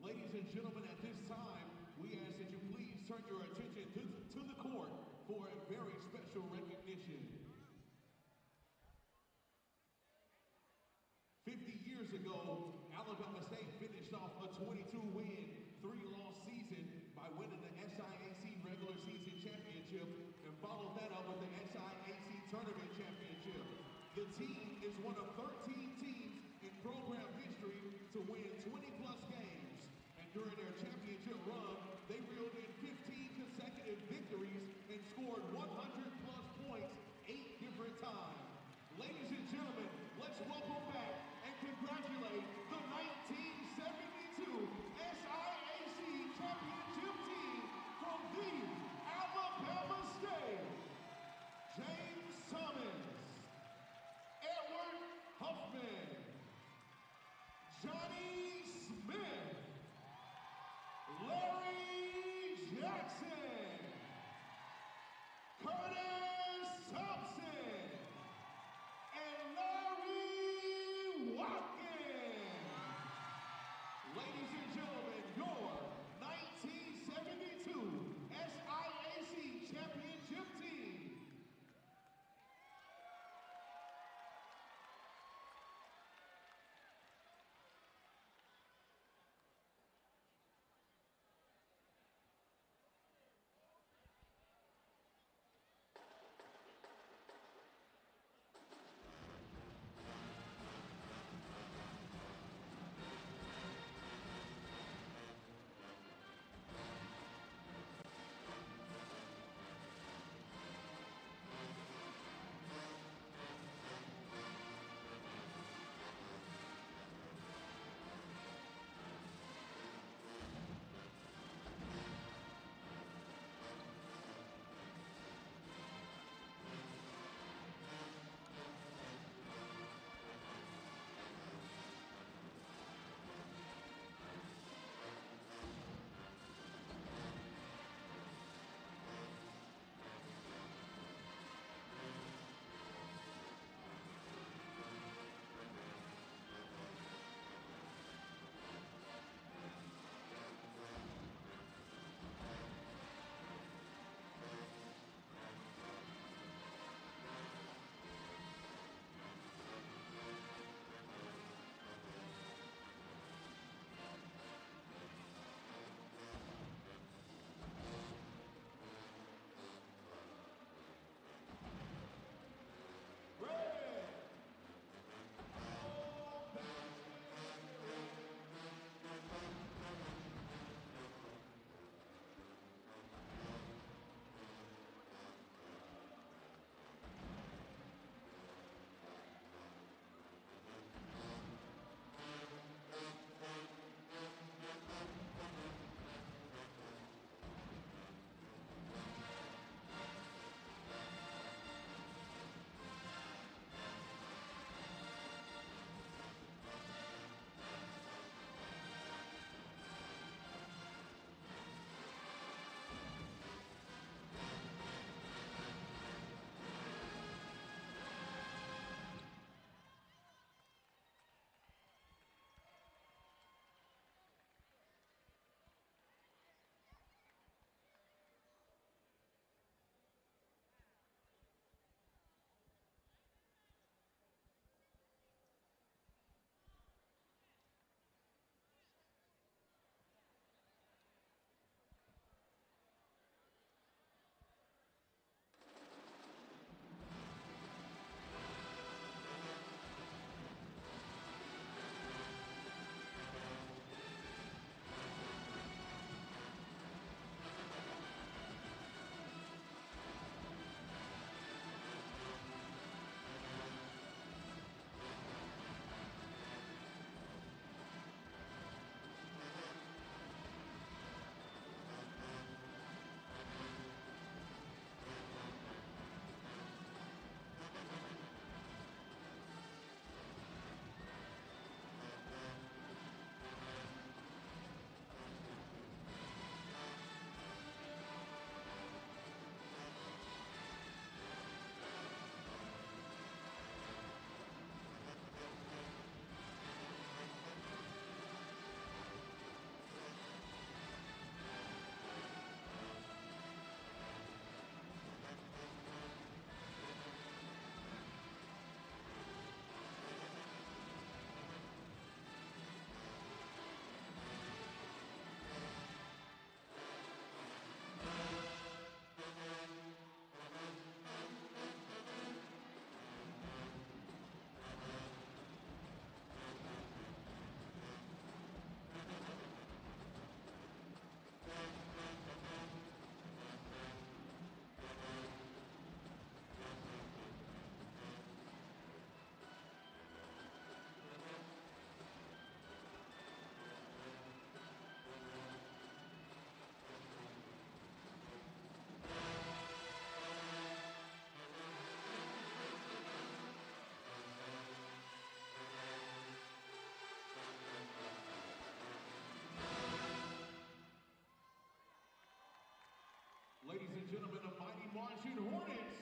Ladies and gentlemen, at this time, we ask that you please turn your attention to the court for a very special recognition. 50 years ago, Alabama State finished off a 22-win, 3-loss season by winning the SIAC regular season championship and followed that up with the SIAC tournament championship. The team is one of 13 teams in program history to win 20-plus games. And during their championship run, they reeled in 15 consecutive victories and scored 100-plus points 8 different times. Ladies and gentlemen, let's welcome back and congratulate the 1972 SIAC championship team from the Alabama State. James Thomas, Edward Huffman, Johnny Smith, Larry Jackson, Curtis Alabama State Hornets.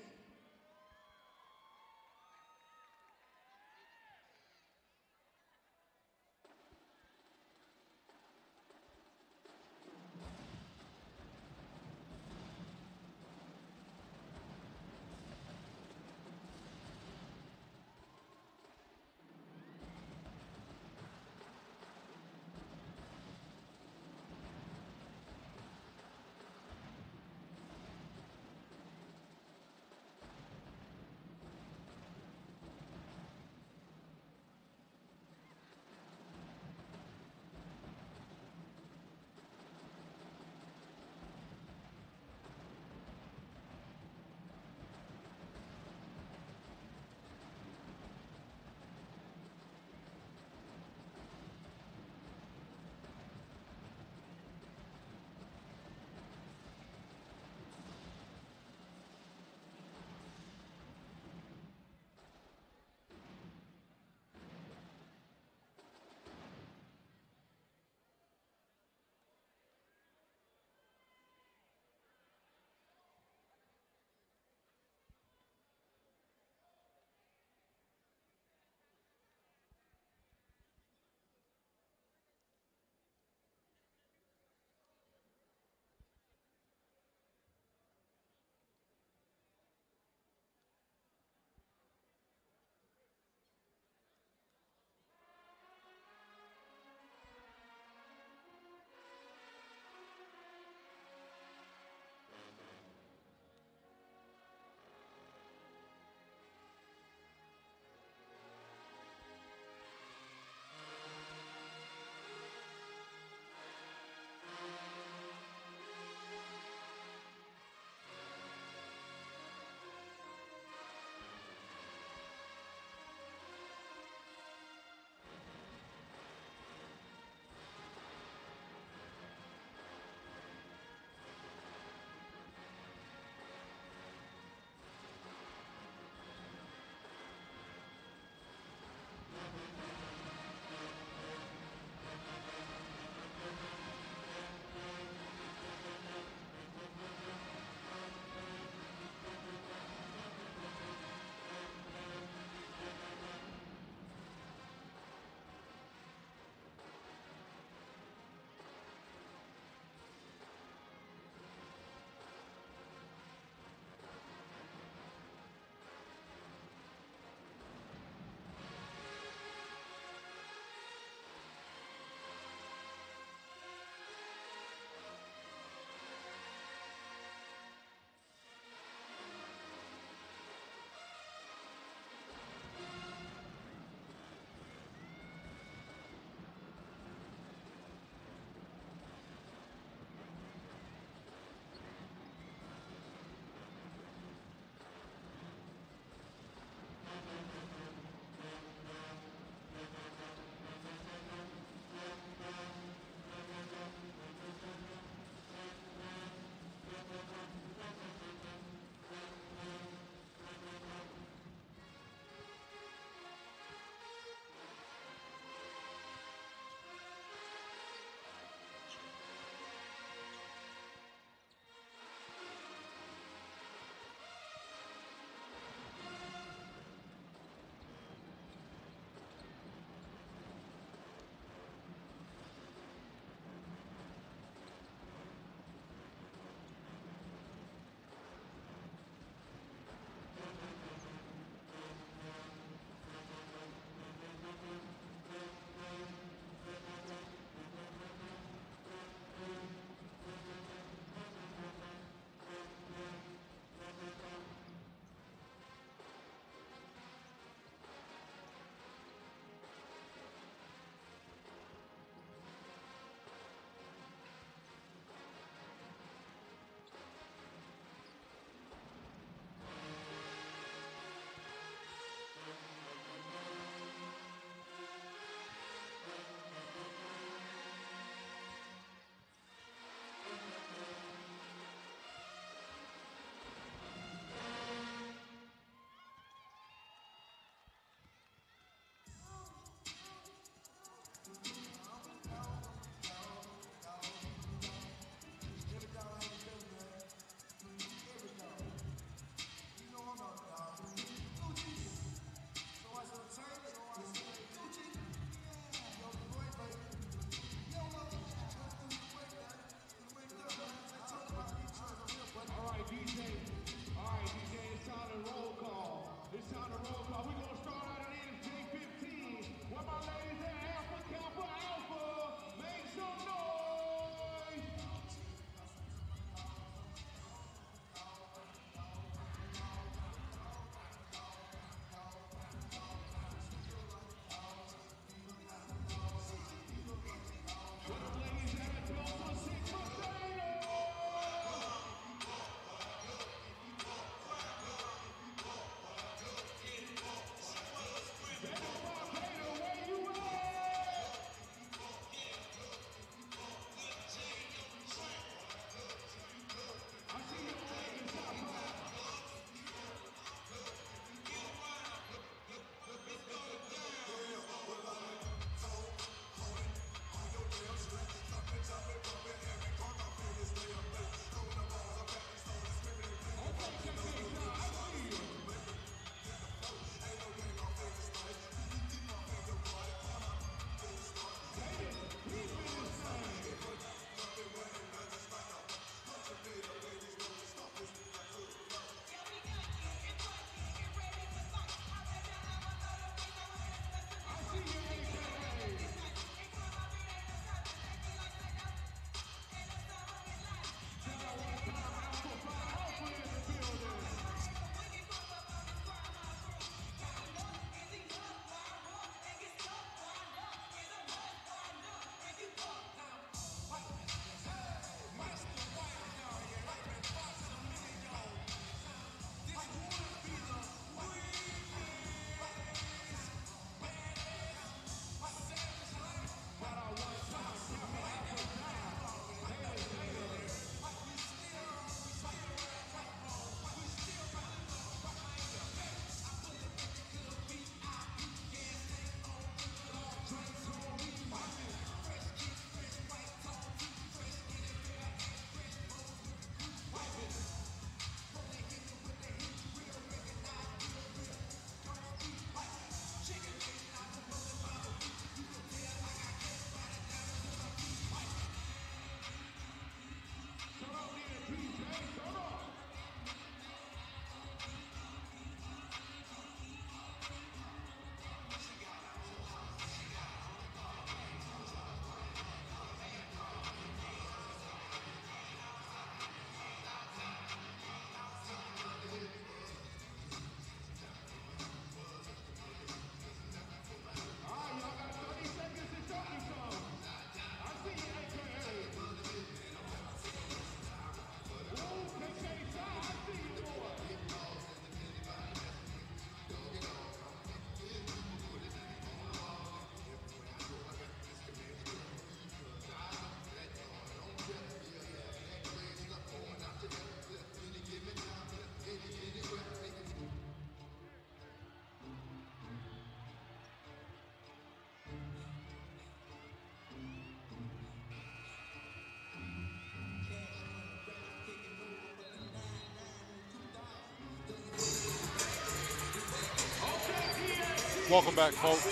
Welcome back, folks.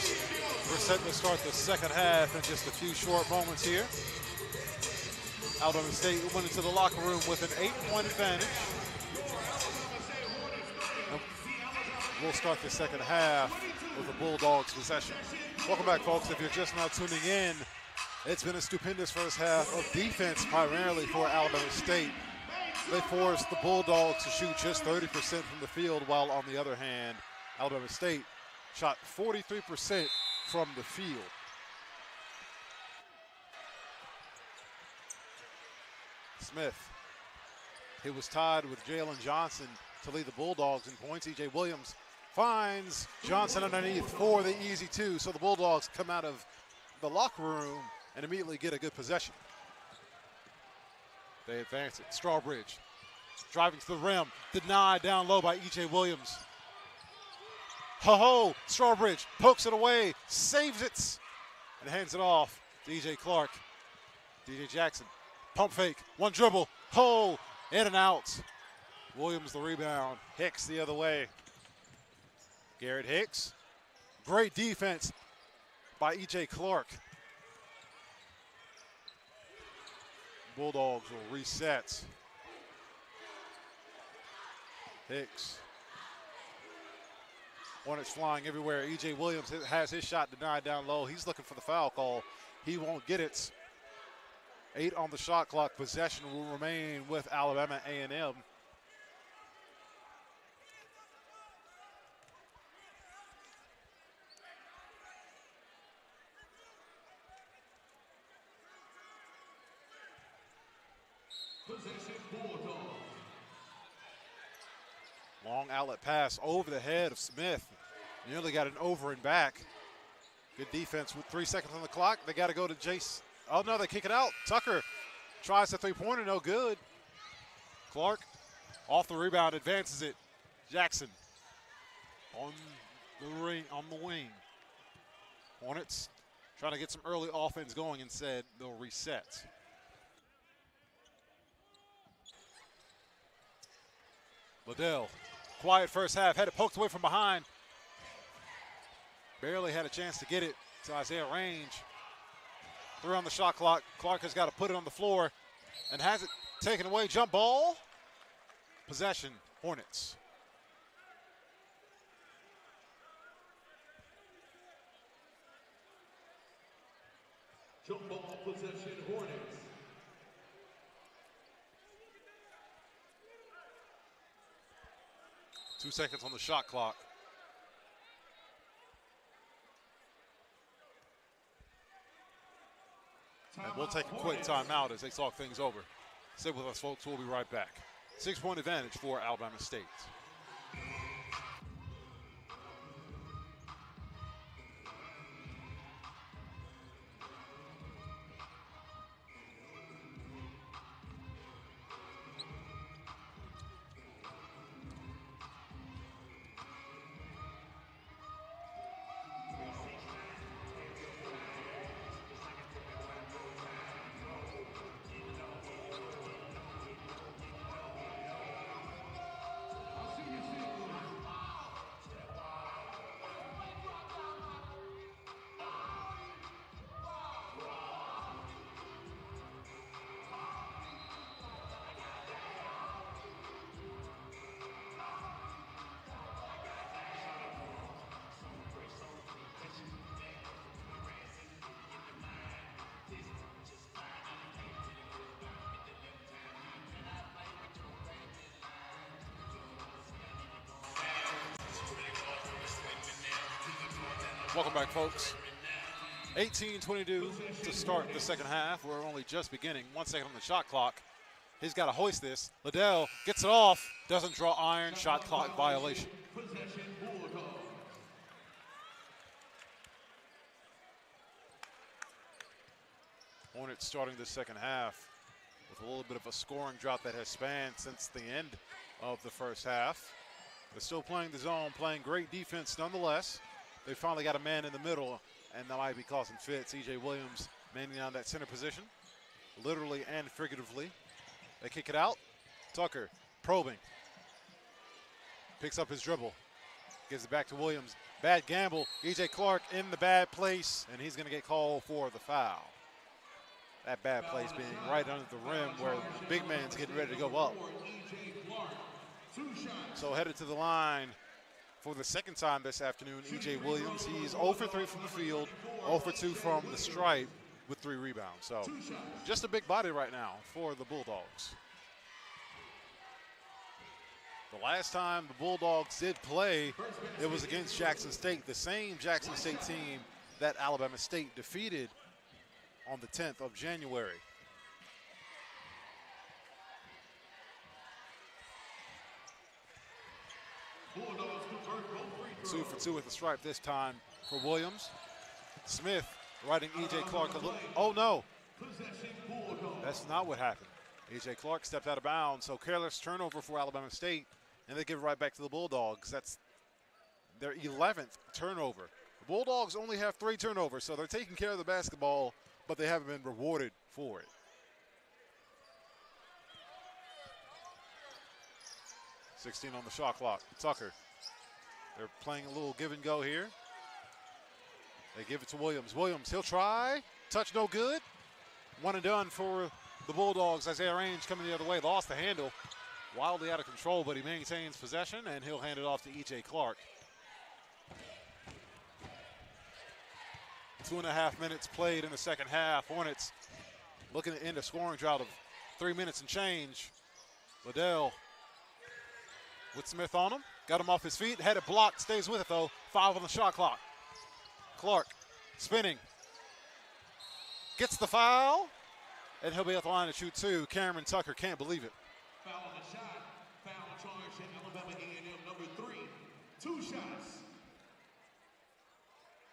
We're set to start the second half in just a few short moments here. Alabama State went into the locker room with an 8-point advantage. We'll start the second half with the Bulldogs possession. Welcome back, folks. If you're just now tuning in, it's been a stupendous first half of defense primarily for Alabama State. They forced the Bulldogs to shoot just 30% from the field, while on the other hand, Alabama State shot 43% from the field. Smith, he was tied with Jalen Johnson to lead the Bulldogs in points. E.J. Williams finds Johnson underneath for the easy two, so the Bulldogs come out of the locker room and immediately get a good possession. They advance it. Strawbridge driving to the rim, denied down low by E.J. Williams. Ho-ho, Strawbridge pokes it away, saves it, and hands it off to E.J. Clark. D.J. Jackson, pump fake, one dribble, ho, in and out. Williams the rebound, Hicks the other way. Garrett Hicks, great defense by E.J. Clark. Bulldogs will reset. Hicks. Hornets flying everywhere. E.J. Williams has his shot denied down low. He's looking for the foul call. He won't get it. 8 on the shot clock. Possession will remain with Alabama A&M. Long outlet pass over the head of Smith. Nearly got an over and back. Good defense with 3 seconds on the clock. They got to go to Jace. Oh, no, they kick it out. Tucker tries the three-pointer, no good. Clark off the rebound, advances it. Jackson on the wing. Hornets trying to get some early offense going and said they'll reset. Liddell, quiet first half, had it poked away from behind. Barely had a chance to get it to Isaiah Range. 3 on the shot clock. Clark has got to put it on the floor and has it taken away. Jump ball. Possession, Hornets. Jump ball possession, Hornets. 2 seconds on the shot clock. And we'll take a quick timeout as they talk things over. Stay with us, folks. We'll be right back. 6-point advantage for Alabama State. Welcome back, folks. 18-22 to start the second half. We're only just beginning. 1 second on the shot clock. He's got to hoist this. Liddell gets it off. Doesn't draw iron. Shot clock violation. Hornets starting the second half with a little bit of a scoring drought that has spanned since the end of the first half. They're still playing the zone, playing great defense nonetheless. They finally got a man in the middle, and that might be causing fits. E.J. Williams manning down that center position, literally and figuratively. They kick it out. Tucker probing. Picks up his dribble. Gives it back to Williams. Bad gamble. E.J. Clark in the bad place, and he's going to get called for the foul. That bad place being right under the rim where the big man's getting ready to go up. So headed to the line for the second time this afternoon, E.J. Williams. He's 0 for 3 from the field, 0 for 2 from the stripe with 3 rebounds. So just a big body right now for the Bulldogs. The last time the Bulldogs did play, it was against Jackson State, the same Jackson State team that Alabama State defeated on the 10th of January. Two for 2 with the stripe this time for Williams. Smith riding E.J. Clark a little. Oh, no. That's not what happened. E.J. Clark stepped out of bounds, so careless turnover for Alabama State, and they give it right back to the Bulldogs. That's their 11th turnover. The Bulldogs only have 3 turnovers, so they're taking care of the basketball, but they haven't been rewarded for it. 16 on the shot clock. Tucker. They're playing a little give and go here. They give it to Williams. Williams, he'll try. Touch no good. One and done for the Bulldogs. Isaiah Range coming the other way. Lost the handle. Wildly out of control, but he maintains possession, and he'll hand it off to E.J. Clark. 2.5 minutes played in the second half. Hornets looking to end a scoring drought of 3 minutes and change. Liddell with Smith on him. Got him off his feet. Had it blocked. Stays with it, though. 5 on the shot clock. Clark spinning. Gets the foul. And he'll be at the line to shoot 2. Cameron Tucker can't believe it. Foul on the shot. Foul charge at Alabama A&M number 3. 2 shots.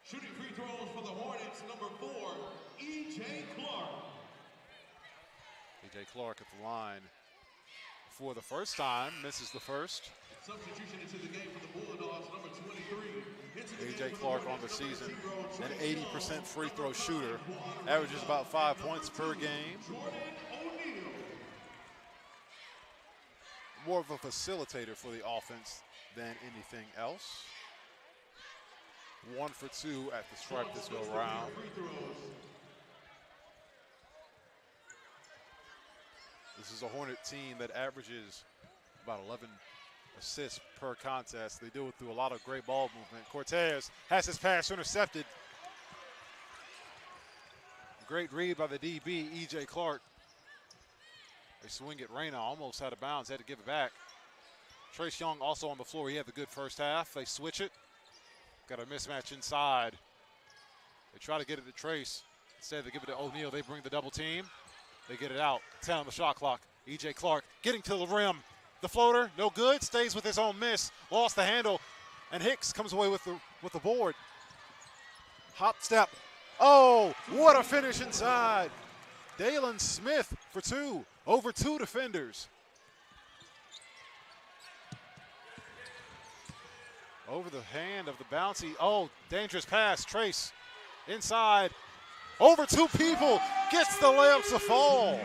Shooting free throws for the Hornets, number 4, E.J. Clark. E.J. Clark at the line for the first time. Misses the first. Substitution into the game for the Bulldogs, number 23. E.J. Clark on the season, an 80% free throw shooter. Averages about 5 points per game. More of a facilitator for the offense than anything else. 1 for 2 at the stripe this go round. This is a Hornet team that averages about 11 assists per contest. They do it through a lot of great ball movement. Cortez has his pass intercepted. Great read by the DB, E.J. Clark. They swing it. Reyna almost out of bounds, had to give it back. Trace Young also on the floor. He had the good first half. They switch it. Got a mismatch inside. They try to get it to Trace. Instead, they give it to O'Neal. They bring the double team. They get it out. 10 on the shot clock. E.J. Clark getting to the rim. The floater, no good. Stays with his own miss. Lost the handle. And Hicks comes away with the board. Hop step. Oh, what a finish inside. Dalen Smith for 2. Over 2 defenders. Over the hand of the bouncy. Oh, dangerous pass. Trace inside. Over 2 people. Gets the layup to fall.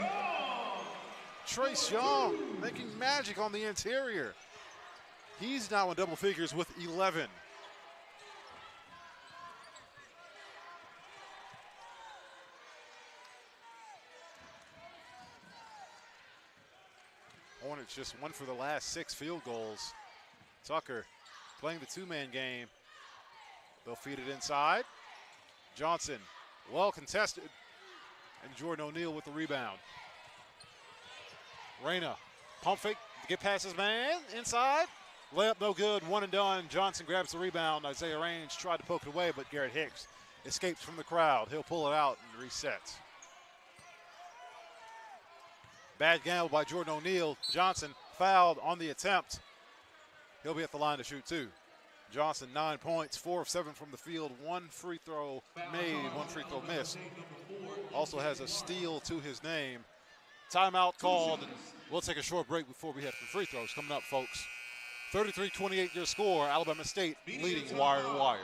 Trace Young making magic on the interior. He's now in double figures with 11. Hornets just 1 for the last 6 field goals. Tucker playing the 2-man game. They'll feed it inside. Johnson, well contested. And Jordan O'Neal with the rebound. Reyna, pump fake to get past his man. Inside. Layup no good. 1 and done. Johnson grabs the rebound. Isaiah Range tried to poke it away, but Garrett Hicks escapes from the crowd. He'll pull it out and resets. Bad gamble by Jordan O'Neal. Johnson fouled on the attempt. He'll be at the line to shoot 2. Johnson, 9 points, 4 of 7 from the field, 1 free throw made, 1 free throw missed. Also has a steal to his name. Timeout called, and we'll take a short break before we head for free throws. Coming up, folks. 33-28 your score. Alabama State leading wire to wire.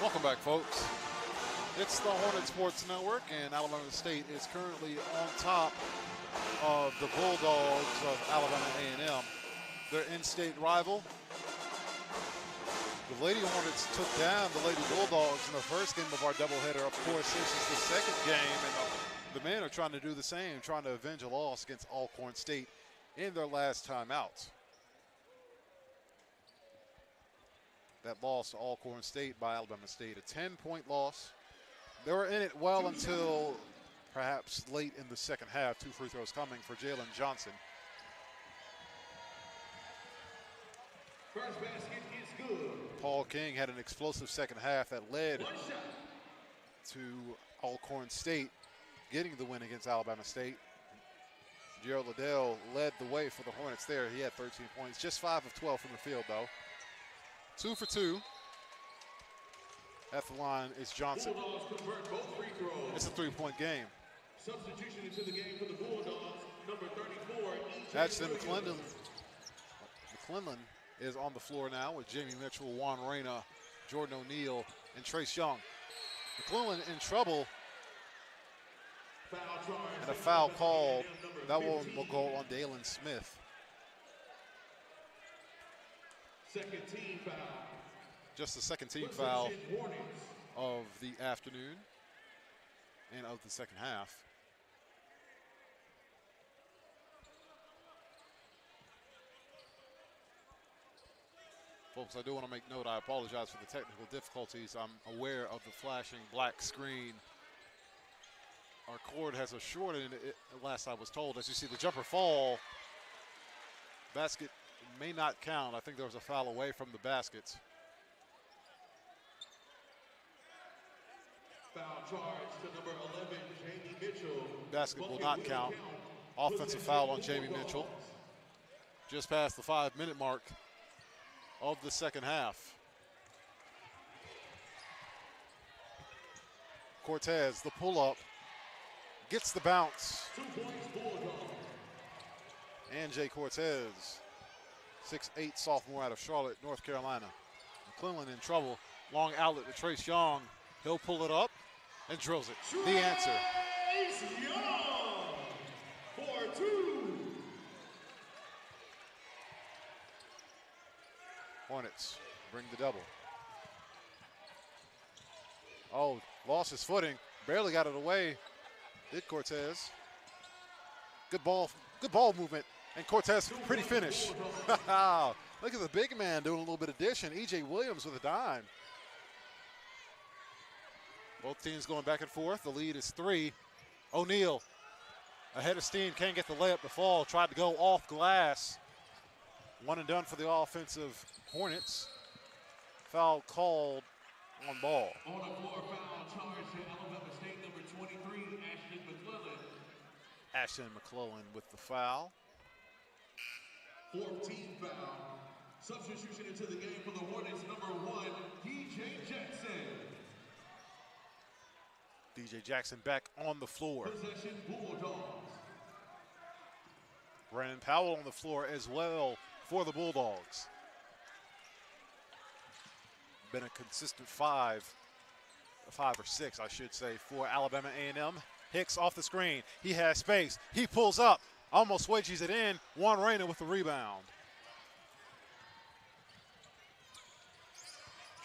Welcome back, folks. It's the Hornet Sports Network, and Alabama State is currently on top of the Bulldogs of Alabama A&M, their in-state rival. The Lady Hornets took down the Lady Bulldogs in the first game of our doubleheader. Of course, this is the second game, and the men are trying to do the same, trying to avenge a loss against Alcorn State in their last time out. That loss to Alcorn State by Alabama State, a 10-point loss. They were in it well until perhaps late in the second half. 2 free throws coming for Jalen Johnson. First basket is good. Paul King had an explosive second half that led to Alcorn State getting the win against Alabama State. Gerald Liddell led the way for the Hornets there. He had 13 points, just 5 of 12 from the field, though. 2 for 2. At the line is Johnson. Bulldogs convert both free throws. It's a 3-point game. Substitution into the game for the Bulldogs, number 34. Ashton McClellan is on the floor now with Jamie Mitchell, Juan Reyna, Jordan O'Neal, and Trace Young. McClellan in trouble. And a foul called. That one will go on Dalen Smith. Second team foul. Just the second team foul of the afternoon and of the second half. Folks, I do want to make note, I apologize for the technical difficulties. I'm aware of the flashing black screen. Our cord has a short in it, last I was told. As you see the jumper fall, basket may not count. I think there was a foul away from the baskets. Foul charge to number 11, Jamie Mitchell. Basket will not count. Offensive foul on Jamie Mitchell. Just past the 5-minute mark of the second half. Cortez, the pull-up, gets the bounce. 2 points, Bulldogs. And Jay Cortez, 6'8" sophomore out of Charlotte, North Carolina. McClellan in trouble. Long outlet to Trace Young. He'll pull it up and drills it. The answer. Trace Young for 2. Hornets bring the double. Oh, lost his footing. Barely got it away. Did Cortez. Good ball movement. And Cortez, pretty finish. Look at the big man doing a little bit of dishing. E.J. Williams with a dime. Both teams going back and forth. The lead is 3. O'Neal ahead of steam. Can't get the layup to fall. Tried to go off glass. 1 and done for the offensive Hornets. Foul called on ball. On the floor, foul charge to Alabama State, number 23, Ashton McClellan. Ashton McClellan with the foul. 14th foul. Substitution into the game for the Hornets, number 1, DJ Jackson. DJ Jackson back on the floor. Possession Bulldogs. Brandon Powell on the floor as well for the Bulldogs. Been a consistent 5 or 6, I should say, for Alabama A&M. Hicks off the screen. He has space. He pulls up. Almost wedges it in. Juan Reyna with the rebound.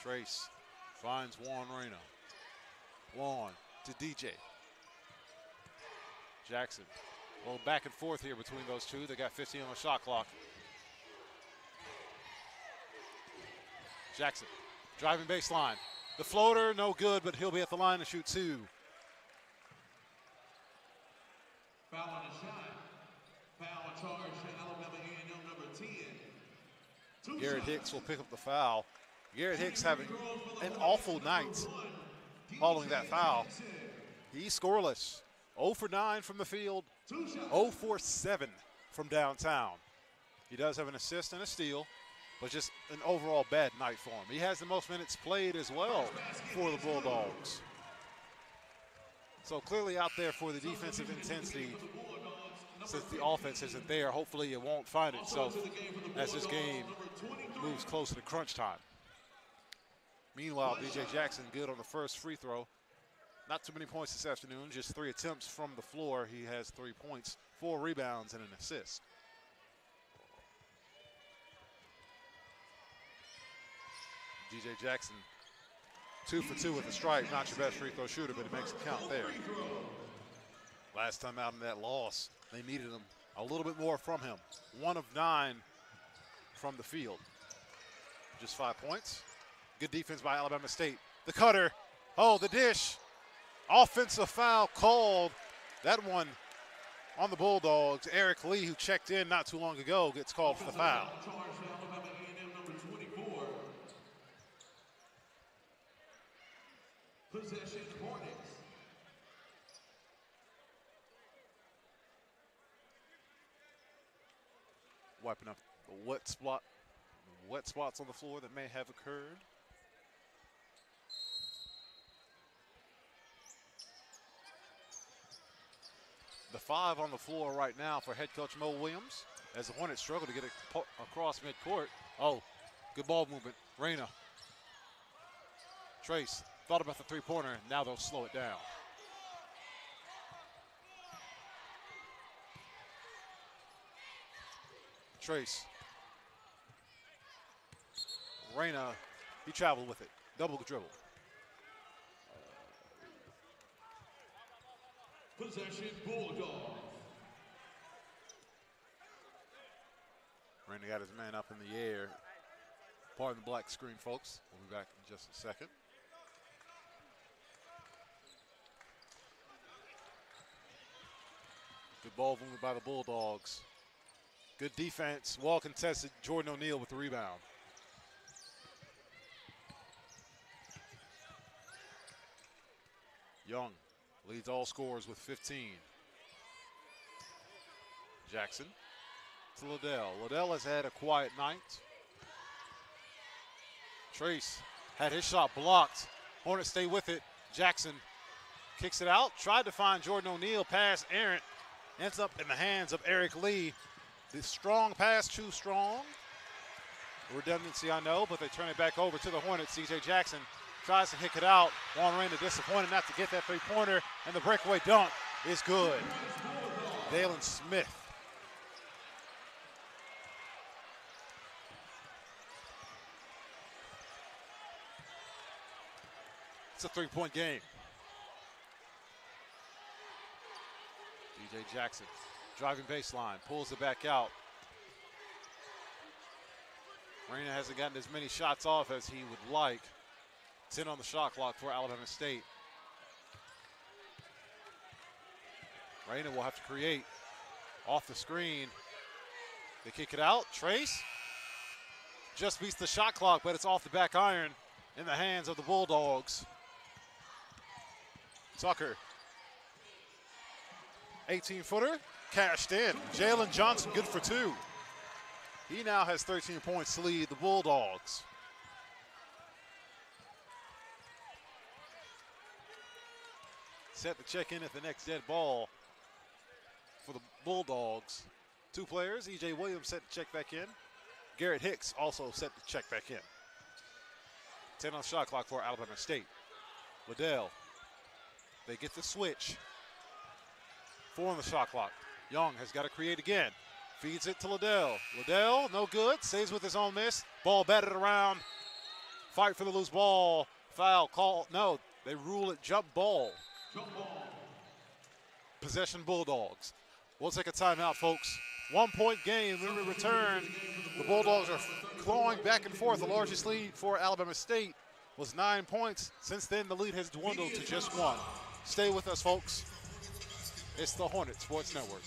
Trace finds Juan Reyna. Juan to DJ. Jackson. A little back and forth here between those two. They got 15 on the shot clock. Jackson driving baseline. The floater, no good, but he'll be at the line to shoot 2. Foul on the shot. Foul charge to Alabama A&M, number 10. Garrett Hicks will pick up the foul. Garrett Hicks having an awful night following that foul. He's scoreless. 0 for 9 from the field, 0 for 7 from downtown. He does have an assist and a steal, but just an overall bad night for him. He has the most minutes played as well for the Bulldogs. So clearly out there for the defensive intensity. Since the offense isn't there, hopefully it won't find itself as this game moves closer to crunch time. Meanwhile, DJ Jackson good on the first free throw. Not too many points this afternoon, just 3 attempts from the floor. He has 3 points, 4 rebounds, and an assist. DJ Jackson, 2 for 2 with a strike. Not your best free throw shooter, but it makes it count there. Last time out in that loss, they needed him a little bit more from him. 1 of 9 from the field. Just 5 points. Good defense by Alabama State. The cutter. Oh, the dish. Offensive foul called. That one on the Bulldogs. Eric Lee, who checked in not too long ago, gets called for the foul. Alabama A&M number 24. Possession Hornets. Wiping up the wet spots on the floor that may have occurred. The 5 on the floor right now for head coach Mo Williams as the Hornets struggle to get it across midcourt. Oh, good ball movement. Reyna. Trace thought about the three-pointer. Now they'll slow it down. Trace. Reyna, he traveled with it. Double dribble. Possession Bulldogs. Reyna got his man up in the air. Pardon the black screen, folks. We'll be back in just a second. Good ball movement by the Bulldogs. Good defense. Well contested. Jordan O'Neal with the rebound. Young leads all scorers with 15. Jackson to Liddell. Liddell has had a quiet night. Trace had his shot blocked. Hornets stay with it. Jackson kicks it out. Tried to find Jordan O'Neal. Pass errant. Ends up in the hands of Eric Lee. The strong pass, too strong. Redundancy, I know, but they turn it back over to the Hornets. CJ Jackson tries to kick it out. Juan Reyna disappointed not to get that three-pointer, and the breakaway dunk is good. Dalen Smith. It's a three-point game. DJ Jackson driving baseline, pulls it back out. Reyna hasn't gotten as many shots off as he would like. 10 on the shot clock for Alabama State. Reyna will have to create off the screen. They kick it out. Trace just beats the shot clock, but it's off the back iron in the hands of the Bulldogs. Tucker. 18-footer, cashed in. Jalen Johnson, good for 2. He now has 13 points to lead the Bulldogs. Set to check in at the next dead ball for the Bulldogs. 2 players, E.J. Williams set to check back in. Garrett Hicks also set to check back in. 10 on the shot clock for Alabama State. Liddell, they get the switch. 4 on the shot clock. Young has got to create again. Feeds it to Liddell. Liddell, no good. Saves with his own miss. Ball batted around. Fight for the loose ball. Foul call. No, they rule it jump ball. Possession Bulldogs. We'll take a timeout, folks. 1-point game. When we return, the Bulldogs are clawing back and forth. The largest lead for Alabama State was 9 points. Since then, the lead has dwindled to just 1. Stay with us, folks. It's the Hornet Sports Network.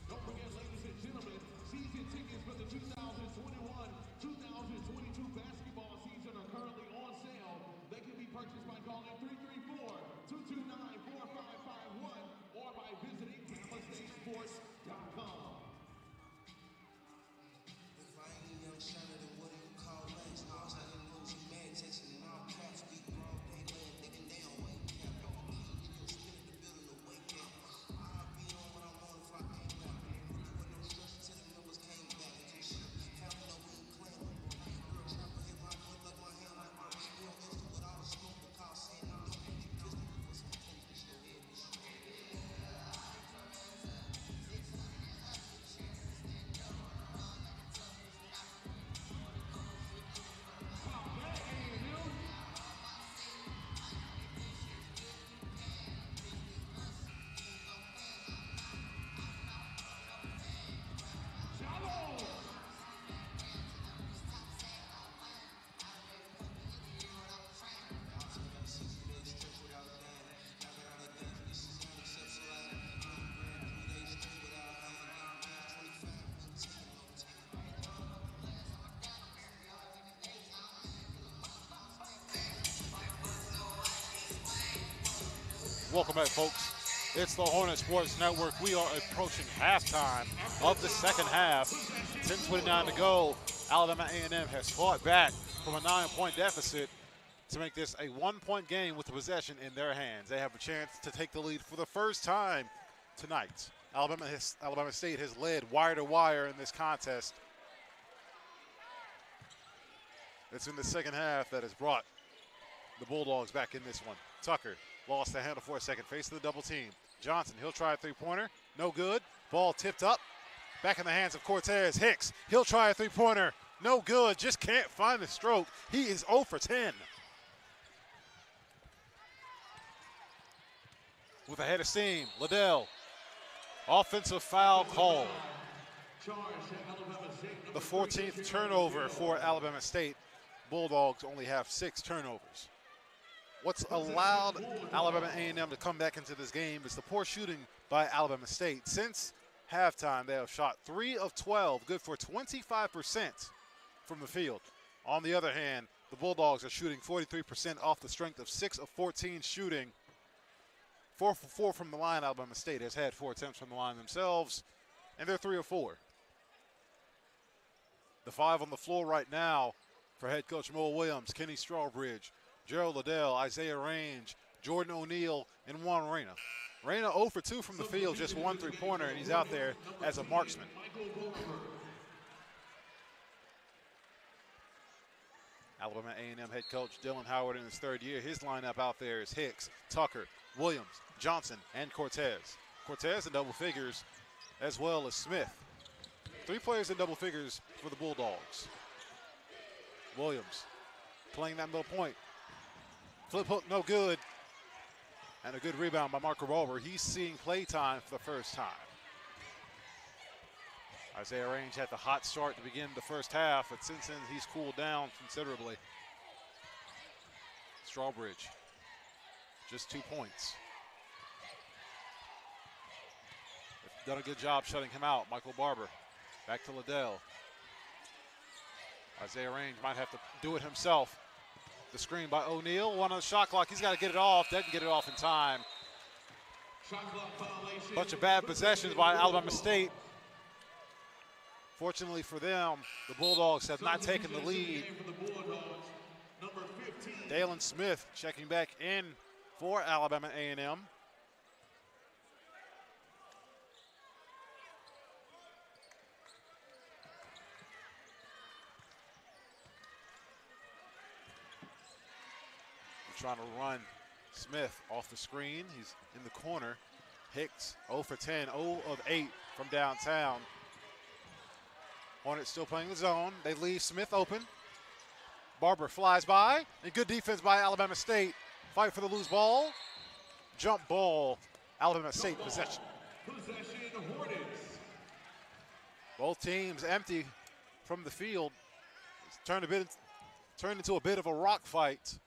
Don't forget, ladies and gentlemen, season tickets for the 2021-2022 basketball season are currently on sale. They can be purchased by calling 334-229 Welcome back, folks. It's the Hornet Sports Network. We are approaching halftime of the second half. 10:29 to go. Alabama A&M has fought back from a 9-point deficit to make this a 1-point game with the possession in their hands. They have a chance to take the lead for the first time tonight. Alabama State has led wire to wire in this contest. It's in the second half that has brought the Bulldogs back in this one. Tucker lost the handle for a second, facing the double team. Johnson, he'll try a three-pointer. No good. Ball tipped up. Back in the hands of Cortez. Hicks, he'll try a three-pointer. No good. Just can't find the stroke. He is 0 for 10. With a head of steam, Liddell. Offensive foul call. The 14th turnover for Alabama State. Bulldogs only have 6 turnovers. What's allowed Alabama A&M to come back into this game is the poor shooting by Alabama State. Since halftime, they have shot 3 of 12, good for 25% from the field. On the other hand, the Bulldogs are shooting 43% off the strength of 6 of 14 shooting. 4 for 4 from the line. Alabama State has had 4 attempts from the line themselves, and they're 3 of 4. The 5 on the floor right now for head coach Mo Williams, Kenny Strawbridge, Gerald Liddell, Isaiah Range, Jordan O'Neal, and Juan Reyna. Reyna 0 for 2 from the field, just 1 3-pointer, and he's out there as a marksman. Alabama A&M head coach Dylan Howard in his 3rd year. His lineup out there is Hicks, Tucker, Williams, Johnson, and Cortez. Cortez in double figures, as well as Smith. 3 players in double figures for the Bulldogs. Williams playing that middle point. Flip hook, no good. And a good rebound by Marco Barber. He's seeing play time for the first time. Isaiah Range had the hot start to begin the first half, but since then he's cooled down considerably. Strawbridge, just 2 points. They've done a good job shutting him out. Michael Barber, back to Liddell. Isaiah Range might have to do it himself. The screen by O'Neal, 1 on the shot clock. He's got to get it off, doesn't get it off in time. Bunch of bad possessions by Alabama State. Fortunately for them, the Bulldogs have not taken the lead. Dalen Smith checking back in for Alabama A&M. Trying to run Smith off the screen. He's in the corner. Hicks 0 for 10, 0 of 8 from downtown. Hornets still playing the zone. They leave Smith open. Barber flies by. And good defense by Alabama State. Fight for the loose ball. Jump ball. Alabama State possession. Both teams empty from the field. It's turned into a bit of a rock fight.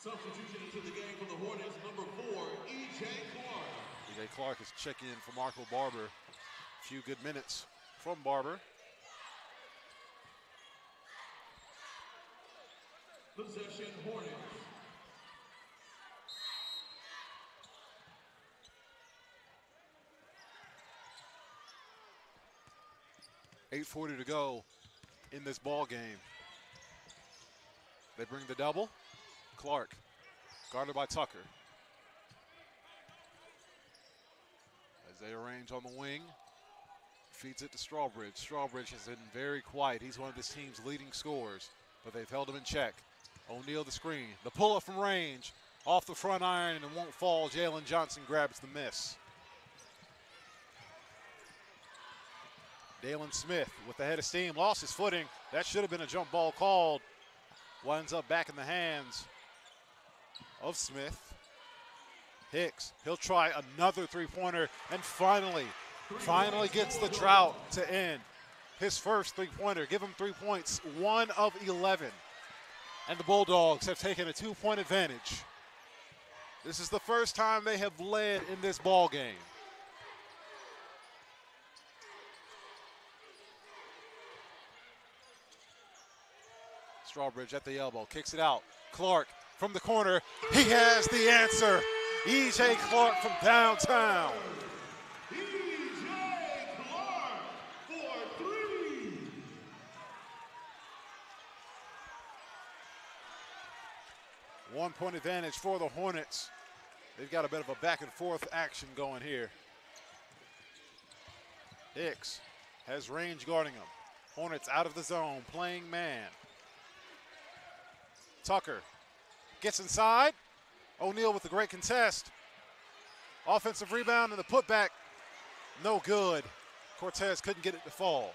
Substitution into the game for the Hornets, number 4, E.J. Clark. E.J. Clark is checking in for Marco Barber. A few good minutes from Barber. Possession Hornets. .840 to go in this ball game. They bring the double. Clark, guarded by Tucker. Isaiah Range on the wing. Feeds it to Strawbridge. Strawbridge has been very quiet. He's one of this team's leading scorers, but they've held him in check. O'Neal the screen. The pull-up from Range. Off the front iron and it won't fall. Jalen Johnson grabs the miss. Dalen Smith with the head of steam. Lost his footing. That should have been a jump ball called. Winds up back in the hands of Smith. Hicks, he'll try another three-pointer and finally gets the drought to end. His first three-pointer, give him 3 points, 1 of 11. And the Bulldogs have taken a 2-point advantage. This is the first time they have led in this ball game. Strawbridge at the elbow, kicks it out. Clark from the corner. He has the answer. E.J. Clark from downtown. E.J. Clark for 3. 1 point advantage for the Hornets. They've got a bit of a back and forth action going here. Hicks has range guarding him. Hornets out of the zone, playing man. Tucker gets inside. O'Neal with the great contest. Offensive rebound and the putback, no good. Cortez couldn't get it to fall.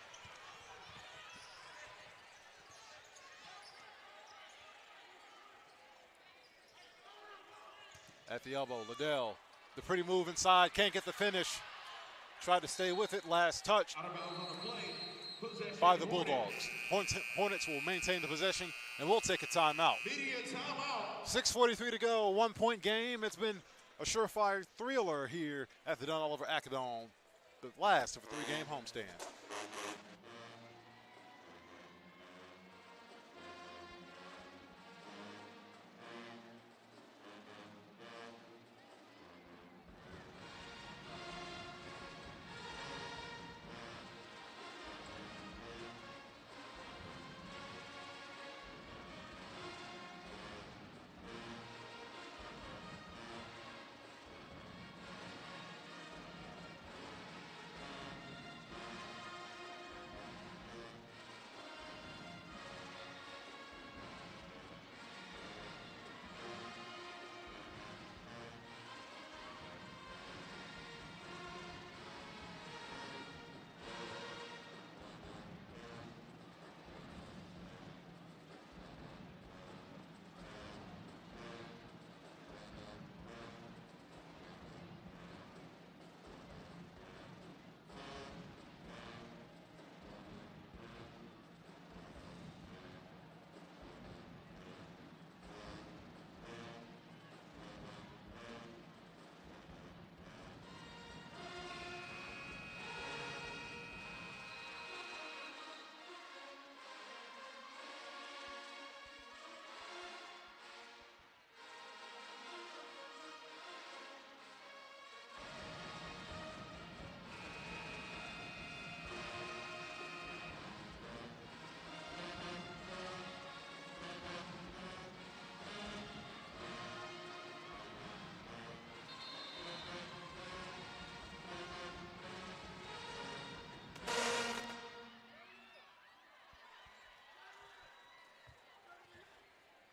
At the elbow, Liddell, the pretty move inside, can't get the finish. Tried to stay with it, last touch by the Bulldogs. Hornets will maintain the possession, and we'll take a timeout. 6:43 to go, 1 point game. It's been a surefire thriller here at the Don Oliver Acadome, the last of a 3-game homestand.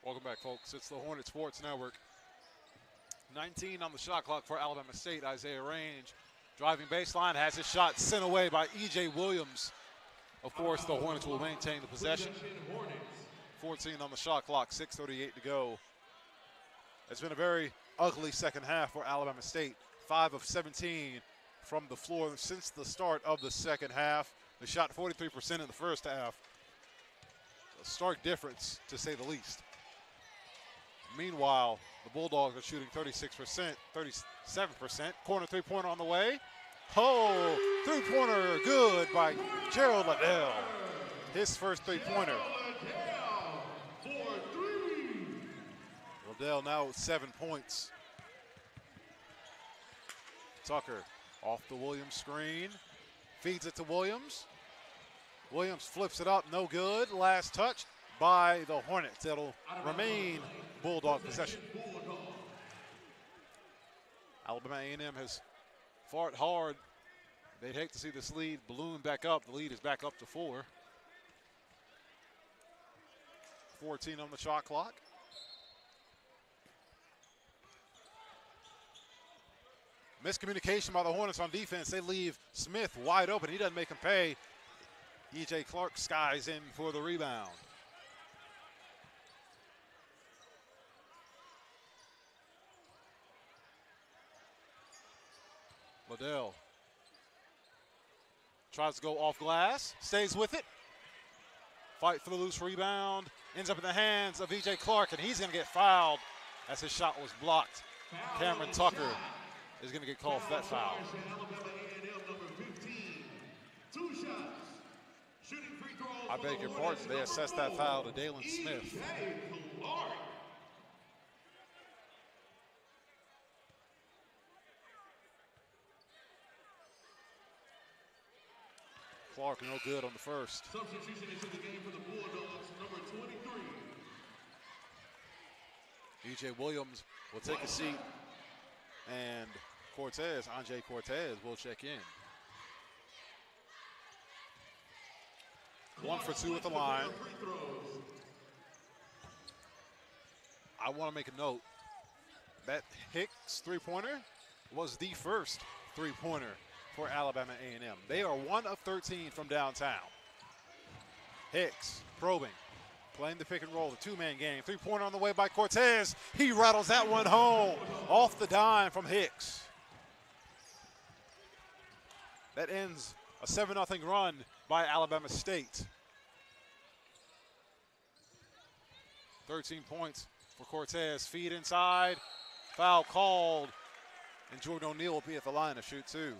Welcome back, folks. It's the Hornet Sports Network. 19 on the shot clock for Alabama State. Isaiah Range driving baseline, has his shot sent away by E.J. Williams. Of course, the Hornets will maintain the possession. 14 on the shot clock, 6:38 to go. It's been a very ugly second half for Alabama State. 5 of 17 from the floor since the start of the second half. They shot 43% in the first half. A stark difference, to say the least. Meanwhile, the Bulldogs are shooting 36%, 37%. Corner three-pointer on the way. Oh, three-pointer good by Gerald Liddell. His first three-pointer. Liddell now with 7 points. Tucker off the Williams screen. Feeds it to Williams. Williams flips it up, no good. Last touch by the Hornets. It'll remain Bulldog possession. Alabama A&M has fought hard. They'd hate to see this lead balloon back up. The lead is back up to 4. 14 on the shot clock. Miscommunication by the Hornets on defense. They leave Smith wide open. He doesn't make him pay. E.J. Clark skies in for the rebound. Liddell tries to go off glass, stays with it. Fight for the loose rebound, ends up in the hands of E.J. Clark, and he's going to get fouled as his shot was blocked. Cameron Tucker is going to get called for that foul. I beg your pardon. They assessed that foul to Dalen Smith. Clark no good on the first. Substitution into the game for the Bulldogs, number 23. E.J. Williams will take a seat, and Andre Cortez will check in. 1 for 2 at the line. I want to make a note. That Hicks three-pointer was the first three-pointer for Alabama A&M. They are 1 of 13 from downtown. Hicks probing, playing the pick and roll, the two-man game. Three-pointer on the way by Cortez. He rattles that one home off the dime from Hicks. That ends a 7-0 run by Alabama State. 13 points for Cortez. Feed inside. Foul called. And Jordan O'Neal will be at the line to shoot two.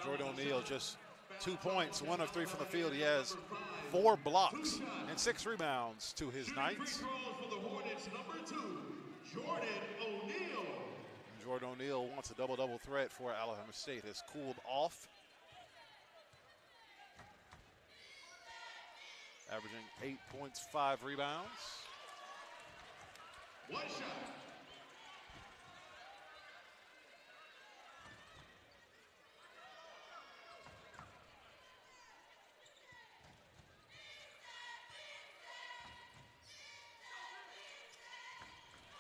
Jordan O'Neal just 2 points, 1 of 3 from the field. He has 4 blocks and 6 rebounds to his night. Jordan O'Neal wants a double-double threat for Alabama State. Has cooled off, averaging 8 points, 5 rebounds. One shot.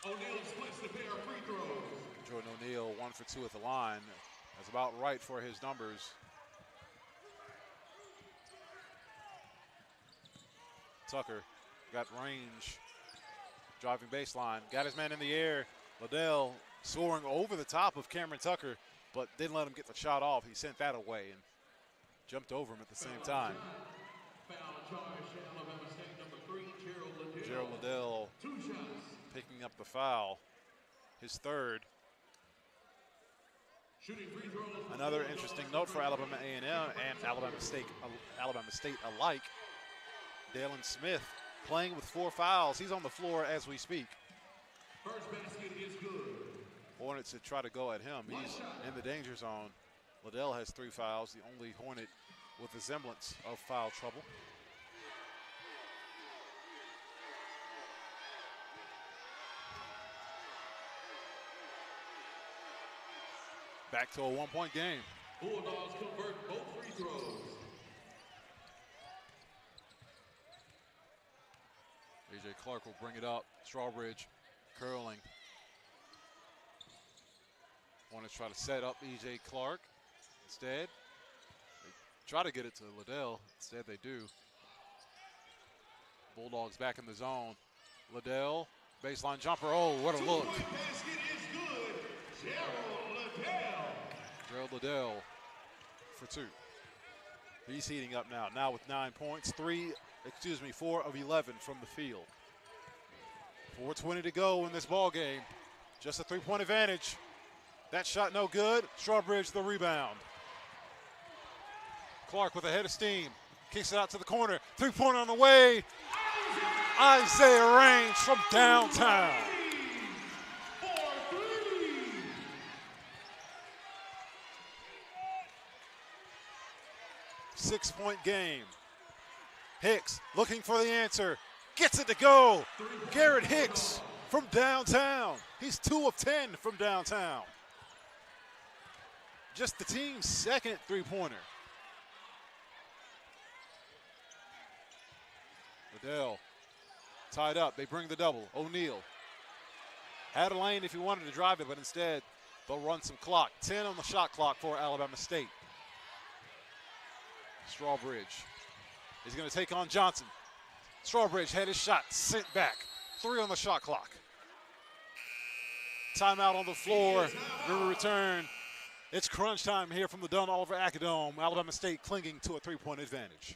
O'Neal splits the pair of free throws. Jordan O'Neal 1 for 2 at the line. That's about right for his numbers. Tucker got range, driving baseline, got his man in the air. Liddell soaring over the top of Cameron Tucker, but didn't let him get the shot off. He sent that away and jumped over him at the same time. Foul charge, Alabama State, number 3, Gerald Liddell. Gerald Liddell 2 shots. picking up the foul, his third. Shooting free throws. Another interesting note for Alabama A&M and Alabama State alike. Dalen Smith playing with 4 fouls. He's on the floor as we speak. First basket is good. Hornets to try to go at him. He's in the danger zone. Liddell has 3 fouls, the only Hornet with a semblance of foul trouble. Back to a 1-point game. Bulldogs convert both free throws. A.J. Clark will bring it up. Strawbridge curling. Want to try to set up E.J. Clark. Instead, they try to get it to Liddell. Instead, they do. Bulldogs back in the zone. Liddell, baseline jumper. Oh, what a look. Basket is good. Gerald Liddell for 2. He's heating up now. Now with 9 points. 4 of 11 from the field. 4:20 to go in this ball game. Just a 3-point advantage. That shot no good. Strawbridge the rebound. Clark with a head of steam. Kicks it out to the corner. 3-pointer on the way. Isaiah Range from downtown. 6-point game. Hicks looking for the answer. Gets it to go. Garrett Hicks from downtown. He's 2 of 10 from downtown. Just the team's second 3-pointer. Liddell tied up. They bring the double. O'Neal had a lane if he wanted to drive it, but instead they'll run some clock. 10 on the shot clock for Alabama State. Strawbridge is going to take on Johnson. Strawbridge had his shot sent back. 3 on the shot clock. Timeout on the floor. We return. It's crunch time here from the Don Oliver Acadome. Alabama State clinging to a 3-point advantage.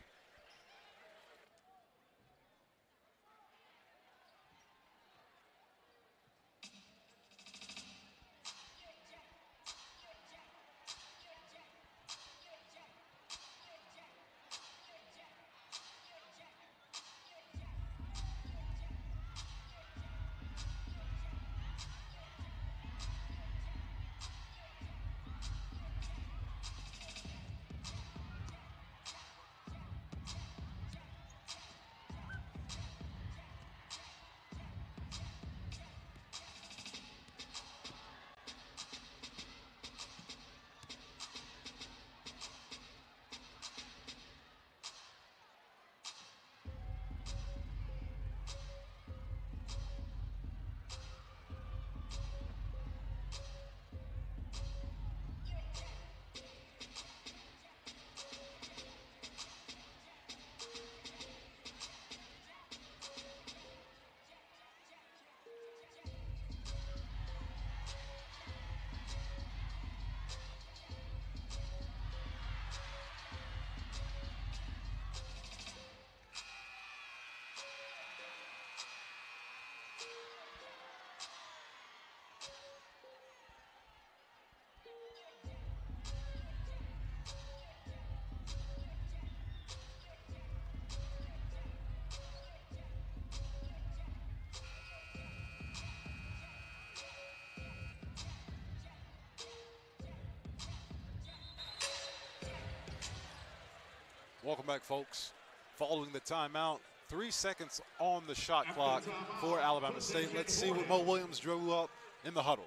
Welcome back, folks. Following the timeout, 3 seconds on the shot clock for Alabama State. Let's see what Mo Williams drew up in the huddle.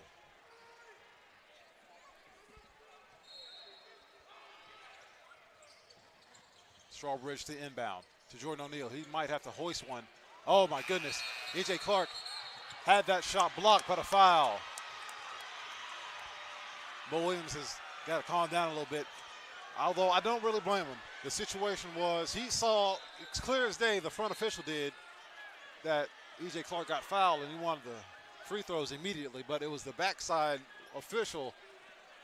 Strawbridge to inbound to Jordan O'Neal. He might have to hoist one. Oh, my goodness. E.J. Clark had that shot blocked, but a foul. Mo Williams has got to calm down a little bit, although I don't really blame him. The situation was he saw, it's clear as day, the front official did, that E.J. Clark got fouled and he wanted the free throws immediately, but it was the backside official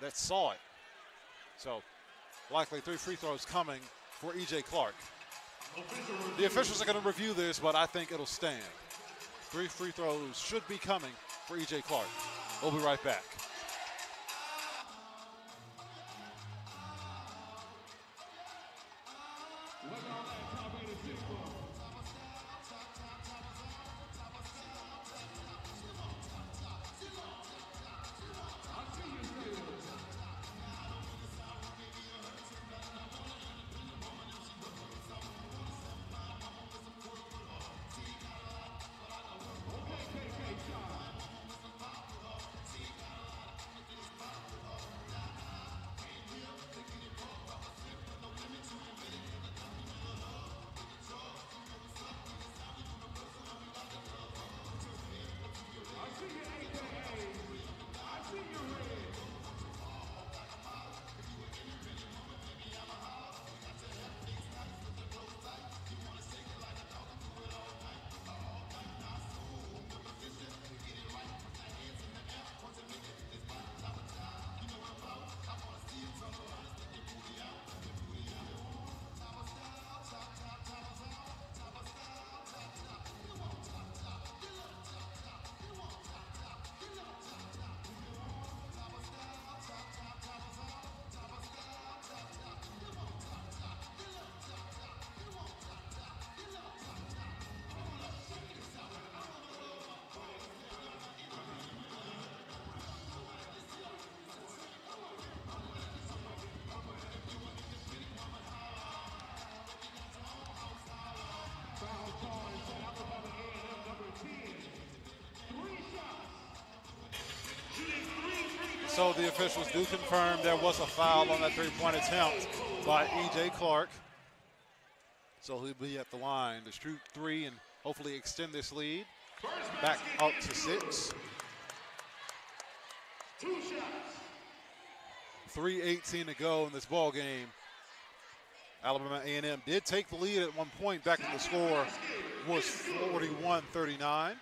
that saw it. So likely 3 free throws coming for E.J. Clark. The officials are going to review this, but I think it'll stand. 3 free throws should be coming for E.J. Clark. We'll be right back. So the officials do confirm there was a foul on that 3-point attempt by E.J. Clark. So he'll be at the line to shoot 3 and hopefully extend this lead back up to 6. 3:18 to go in this ball game. Alabama A&M did take the lead at one point. Back in the score was 41-39.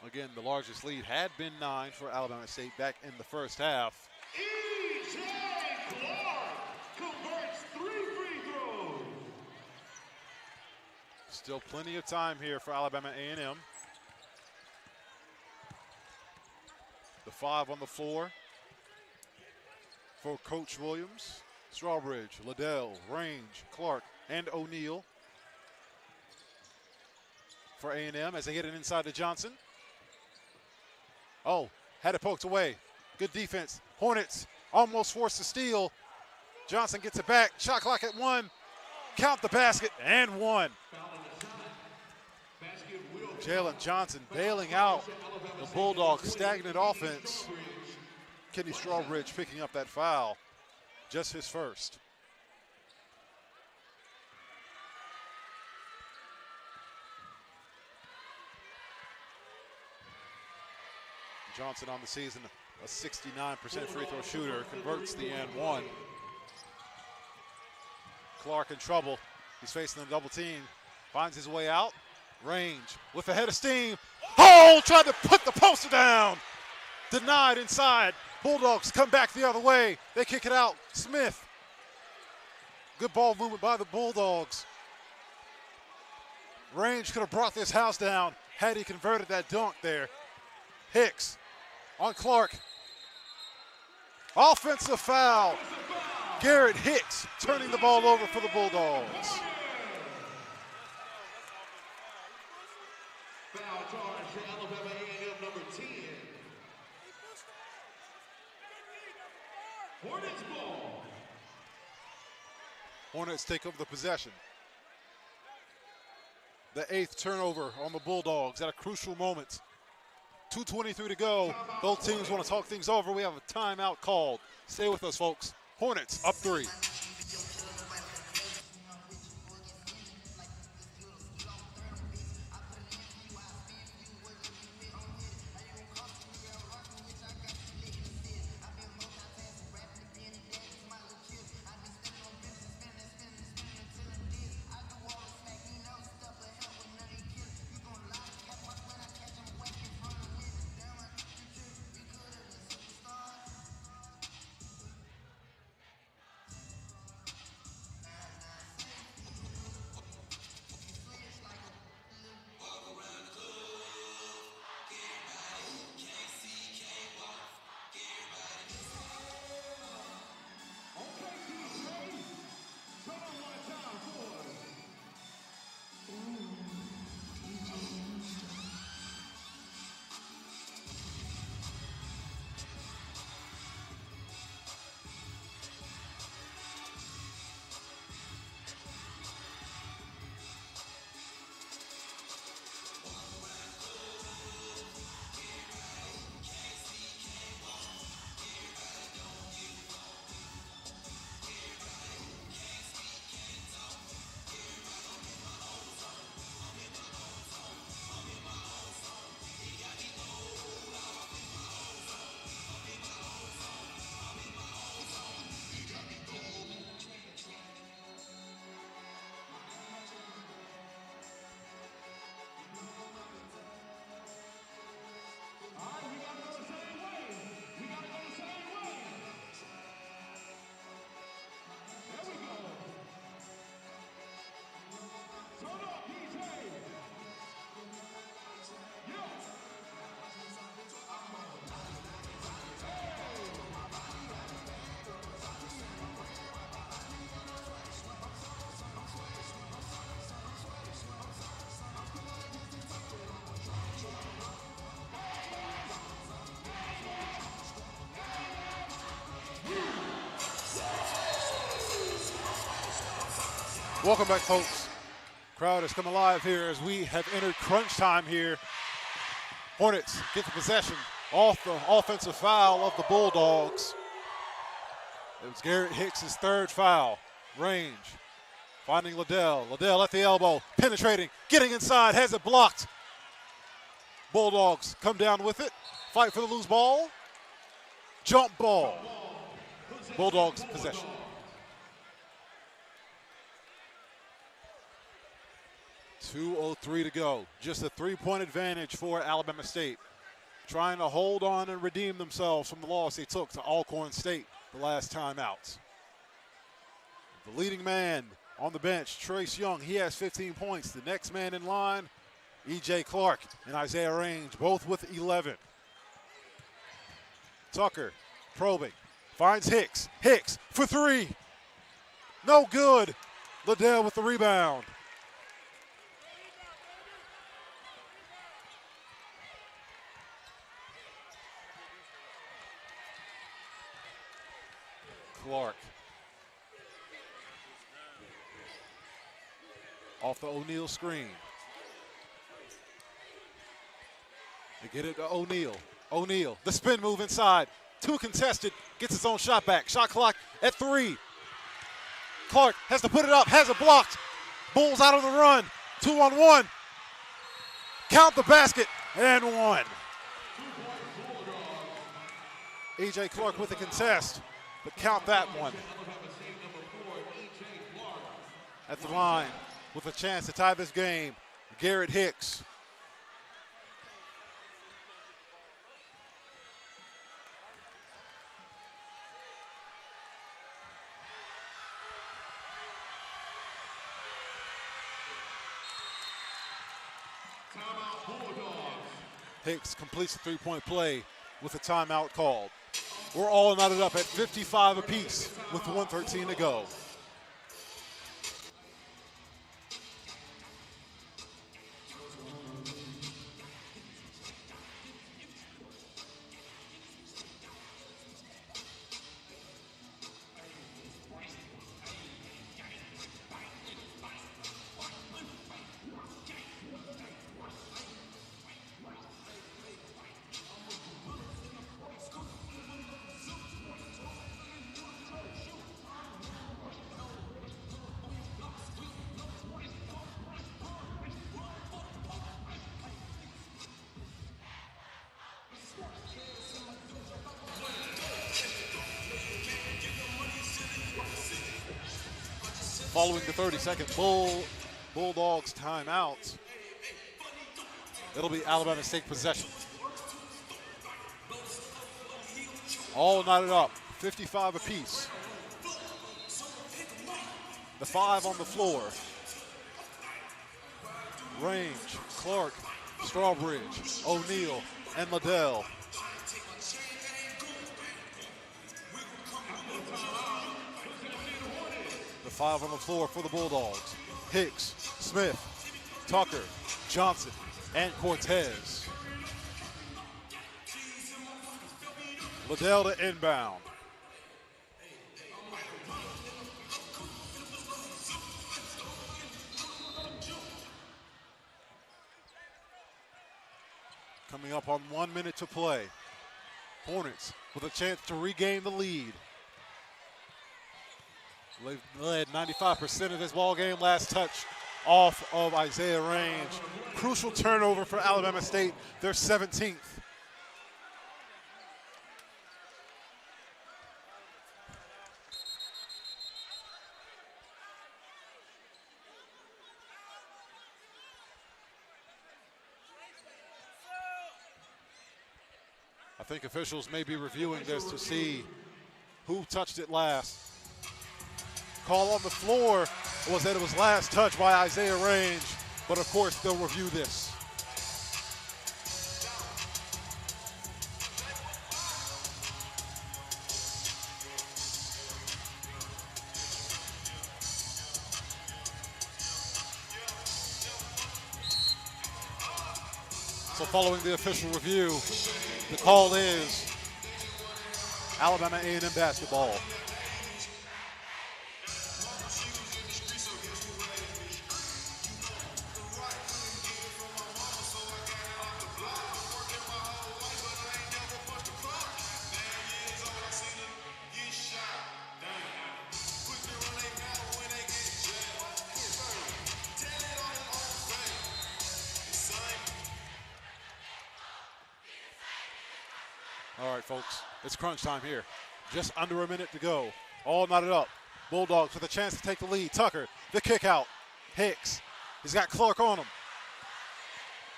Again, the largest lead had been 9 for Alabama State back in the first half. E.J. Clark converts 3 free throws. Still plenty of time here for Alabama A&M. The 5 on the floor for Coach Williams. Strawbridge, Liddell, Range, Clark, and O'Neal for A&M as they get it inside to Johnson. Oh, had it poked away. Good defense. Hornets almost forced to steal. Johnson gets it back. Shot clock at 1. Count the basket and 1. Jalen Johnson bailing out the Bulldogs' stagnant offense. Kenny Strawbridge picking up that foul. Just his first. Johnson on the season, a 69% free throw shooter, converts the and 1. Clark in trouble. He's facing the double team. Finds his way out. Range with a head of steam. Oh, tried to put the poster down. Denied inside. Bulldogs come back the other way. They kick it out. Smith. Good ball movement by the Bulldogs. Range could have brought this house down had he converted that dunk there. Hicks on Clark. Offensive foul. Garrett Hicks turning the ball over for the Bulldogs. Foul charge for Alabama A&M number 10. Hornets ball. Hornets take over the possession. The 8th turnover on the Bulldogs at a crucial moment. 2:23 to go. Both teams want to talk things over. We have a timeout called. Stay with us, folks. Hornets up 3. Welcome back, folks. Crowd has come alive here as we have entered crunch time here. Hornets get the possession off the offensive foul of the Bulldogs. It was Garrett Hicks' 3rd foul. Range, finding Liddell. Liddell at the elbow, penetrating, getting inside, has it blocked. Bulldogs come down with it, fight for the loose ball. Jump ball. Bulldogs possession. 2:03 to go. Just a 3-point advantage for Alabama State. Trying to hold on and redeem themselves from the loss they took to Alcorn State the last time out. The leading man on the bench, Trace Young, he has 15 points. The next man in line, E.J. Clark and Isaiah Range, both with 11. Tucker probing, finds Hicks. Hicks for 3. No good. Liddell with the rebound. Clark. Off the O'Neal screen. They get it to O'Neal. O'Neal, the spin move inside. 2 contested, gets his own shot back. Shot clock at 3. Clark has to put it up, has it blocked. Bulls out on the run. 2-on-1. Count the basket, and 1. E.J. Clark with the contest. But count that one. At the line with a chance to tie this game, Garrett Hicks. Hicks completes the 3-point play with a timeout called. We're all knotted up at 55 apiece with 1:13 to go. following the 30-second Bulldogs timeout. It'll be Alabama State possession. All knotted up, 55 apiece. The 5 on the floor. Range, Clark, Strawbridge, O'Neal, and Liddell. The 5 on the floor for the Bulldogs. Hicks, Smith, Tucker, Johnson, and Cortez. Liddell to inbound. Coming up on 1 minute to play. Hornets with a chance to regain the lead. They've led 95% of this ball game. Last touch off of Isaiah Range. Crucial turnover for Alabama State, their 17th. I think officials may be reviewing this to see who touched it last. Call on the floor was that it was last touched by Isaiah Range, but of course they'll review this. So following the official review, the call is Alabama A&M basketball. All right, folks, it's crunch time here. Just under a minute to go. All knotted up. Bulldogs with a chance to take the lead. Tucker, the kick out. Hicks, he's got Clark on him.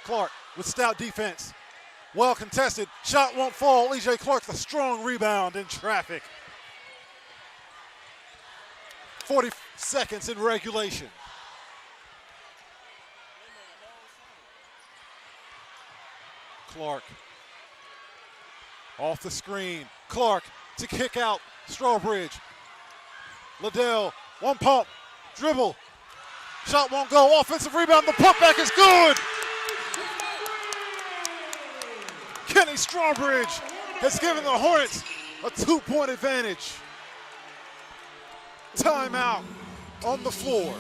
Clark with stout defense. Well contested, shot won't fall. E.J. Clark, the strong rebound in traffic. 40 seconds in regulation. Clark. Off the screen, Clark to kick out, Strawbridge. Liddell, one pump, dribble, shot won't go, offensive rebound, the putback is good! Kenny Strawbridge has given the Hornets a 2-point advantage. Timeout on the floor.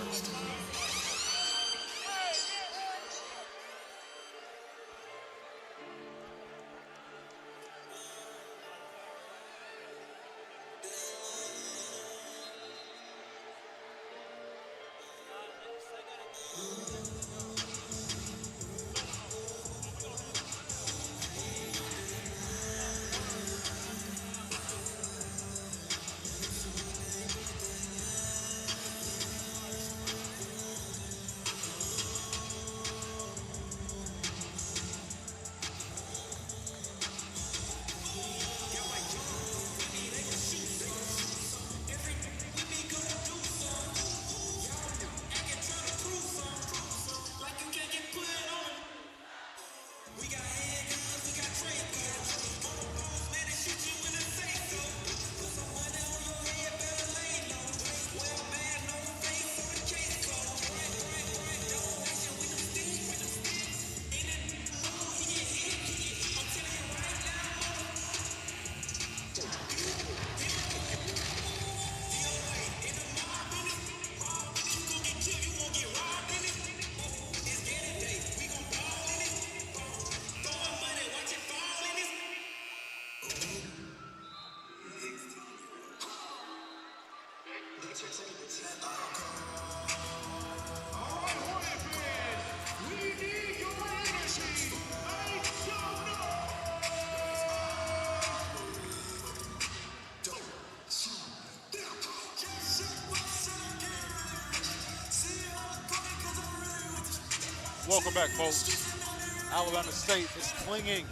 Welcome back, folks. Alabama State is clinging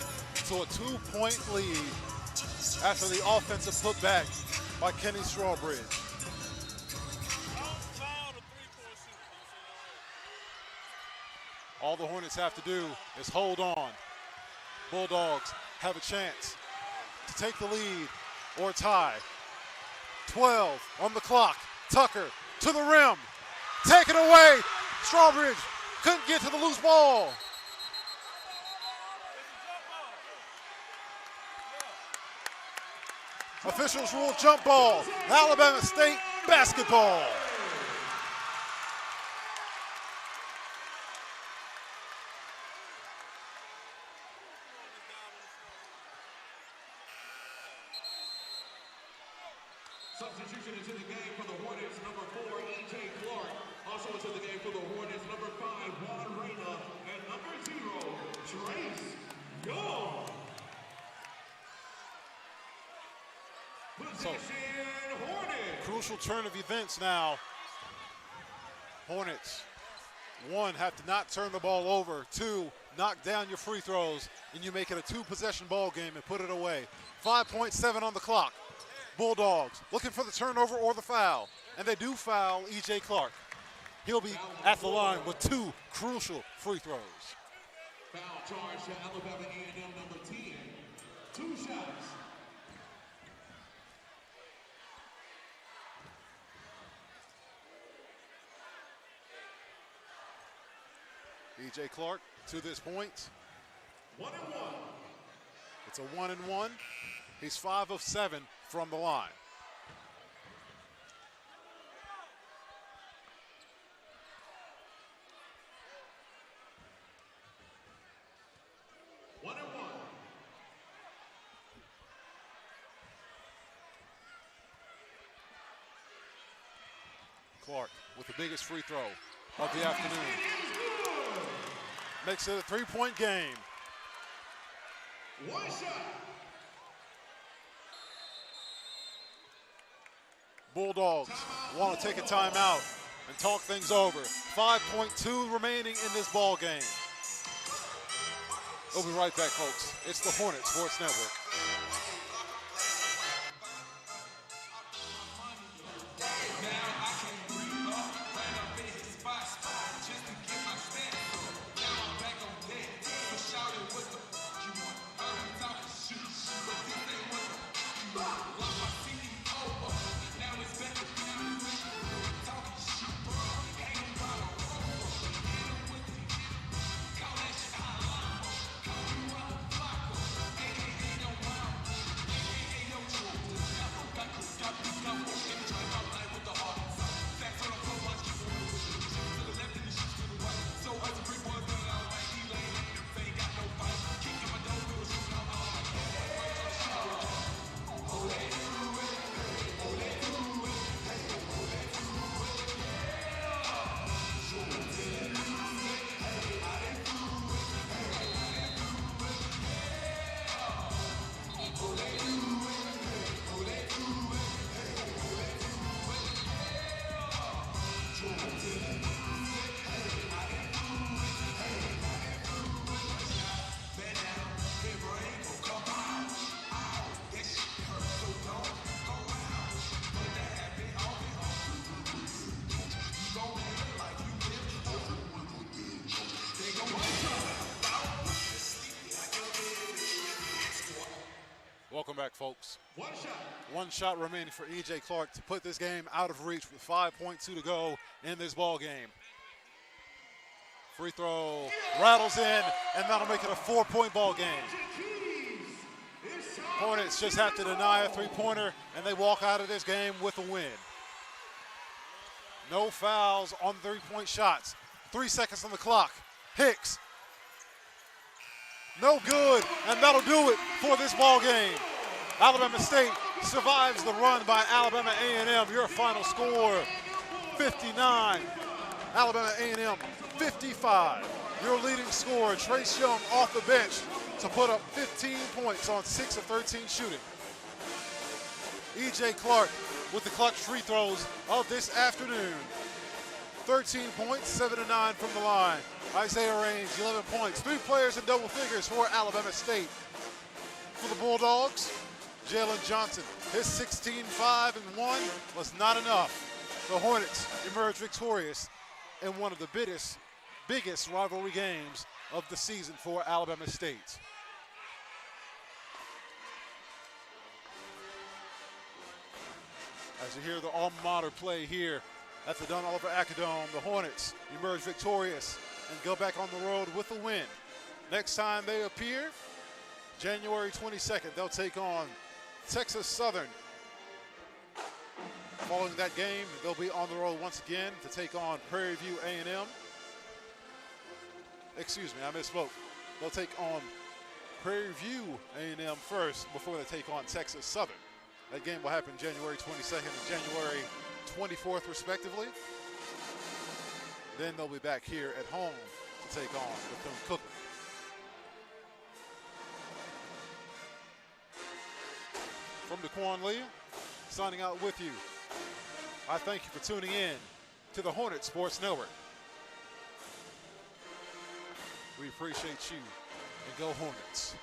to a 2-point lead after the offensive putback by Kenny Strawbridge. All the Hornets have to do is hold on. Bulldogs have a chance to take the lead or tie. 12 on the clock. Tucker to the rim. Taken away. Strawbridge couldn't get to the loose ball. Officials rule jump ball. Alabama State basketball. Substitution into the game for the Hornets, number 4, E.J. Clark. Also into the game for the Hornets, number 5, Juan Reyna, and number 0, Trace Young. Possession Hornets. Crucial turn of events now. Hornets, 1, have to not turn the ball over. 2, knock down your free throws, and you make it a 2-possession ball game and put it away. 5.7 on the clock. Bulldogs looking for the turnover or the foul, and they do foul E.J. Clark. He'll be at the line with 2 crucial free throws. Foul charge to Alabama A&M number 10. 2 shots. E.J. Clark to this point. 1-1. It's a 1-1. He's 5 of 7 from the line. Clark with the biggest free throw of the afternoon. Makes it a 3-point game. 1 shot. Bulldogs want to take a timeout and talk things over. 5.2 remaining in this ball game. We'll be right back, folks. It's the Hornet Sports Network. Welcome back, folks. 1 shot. 1 shot remaining for E.J. Clark to put this game out of reach with 5.2 to go in this ball game. Free throw rattles in, and that'll make it a 4-point ball game. Hornets just have to deny a 3-pointer, and they walk out of this game with a win. No fouls on 3-point shots. 3 seconds on the clock. Hicks. No good, and that'll do it for this ball game. Alabama State survives the run by Alabama A&M. Your final score, 59. Alabama A&M, 55. Your leading scorer, Trace Young, off the bench to put up 15 points on 6 of 13 shooting. E.J. Clark with the clutch free throws of this afternoon. 13 points, 7 of 9 from the line. Isaiah Raines, 11 points. 3 players in double figures for Alabama State. For the Bulldogs, Jalen Johnson, his 16, 5, and 1 was not enough. The Hornets emerged victorious in one of the biggest rivalry games of the season for Alabama State. As you hear the alma mater play here at the Don Oliver Acadome, the Hornets emerge victorious and go back on the road with a win. Next time they appear, January 22nd, they'll take on Texas Southern. Following that game, they'll be on the road once again to take on Prairie View A&M. Excuse me, I misspoke. They'll take on Prairie View A&M first before they take on Texas Southern. That game will happen January 22nd and January 24th, respectively. Then they'll be back here at home to take on Bethune-Cookman. From DeQuan Lee, signing out with you. I thank you for tuning in to the Hornet Sports Network. We appreciate you, and go Hornets.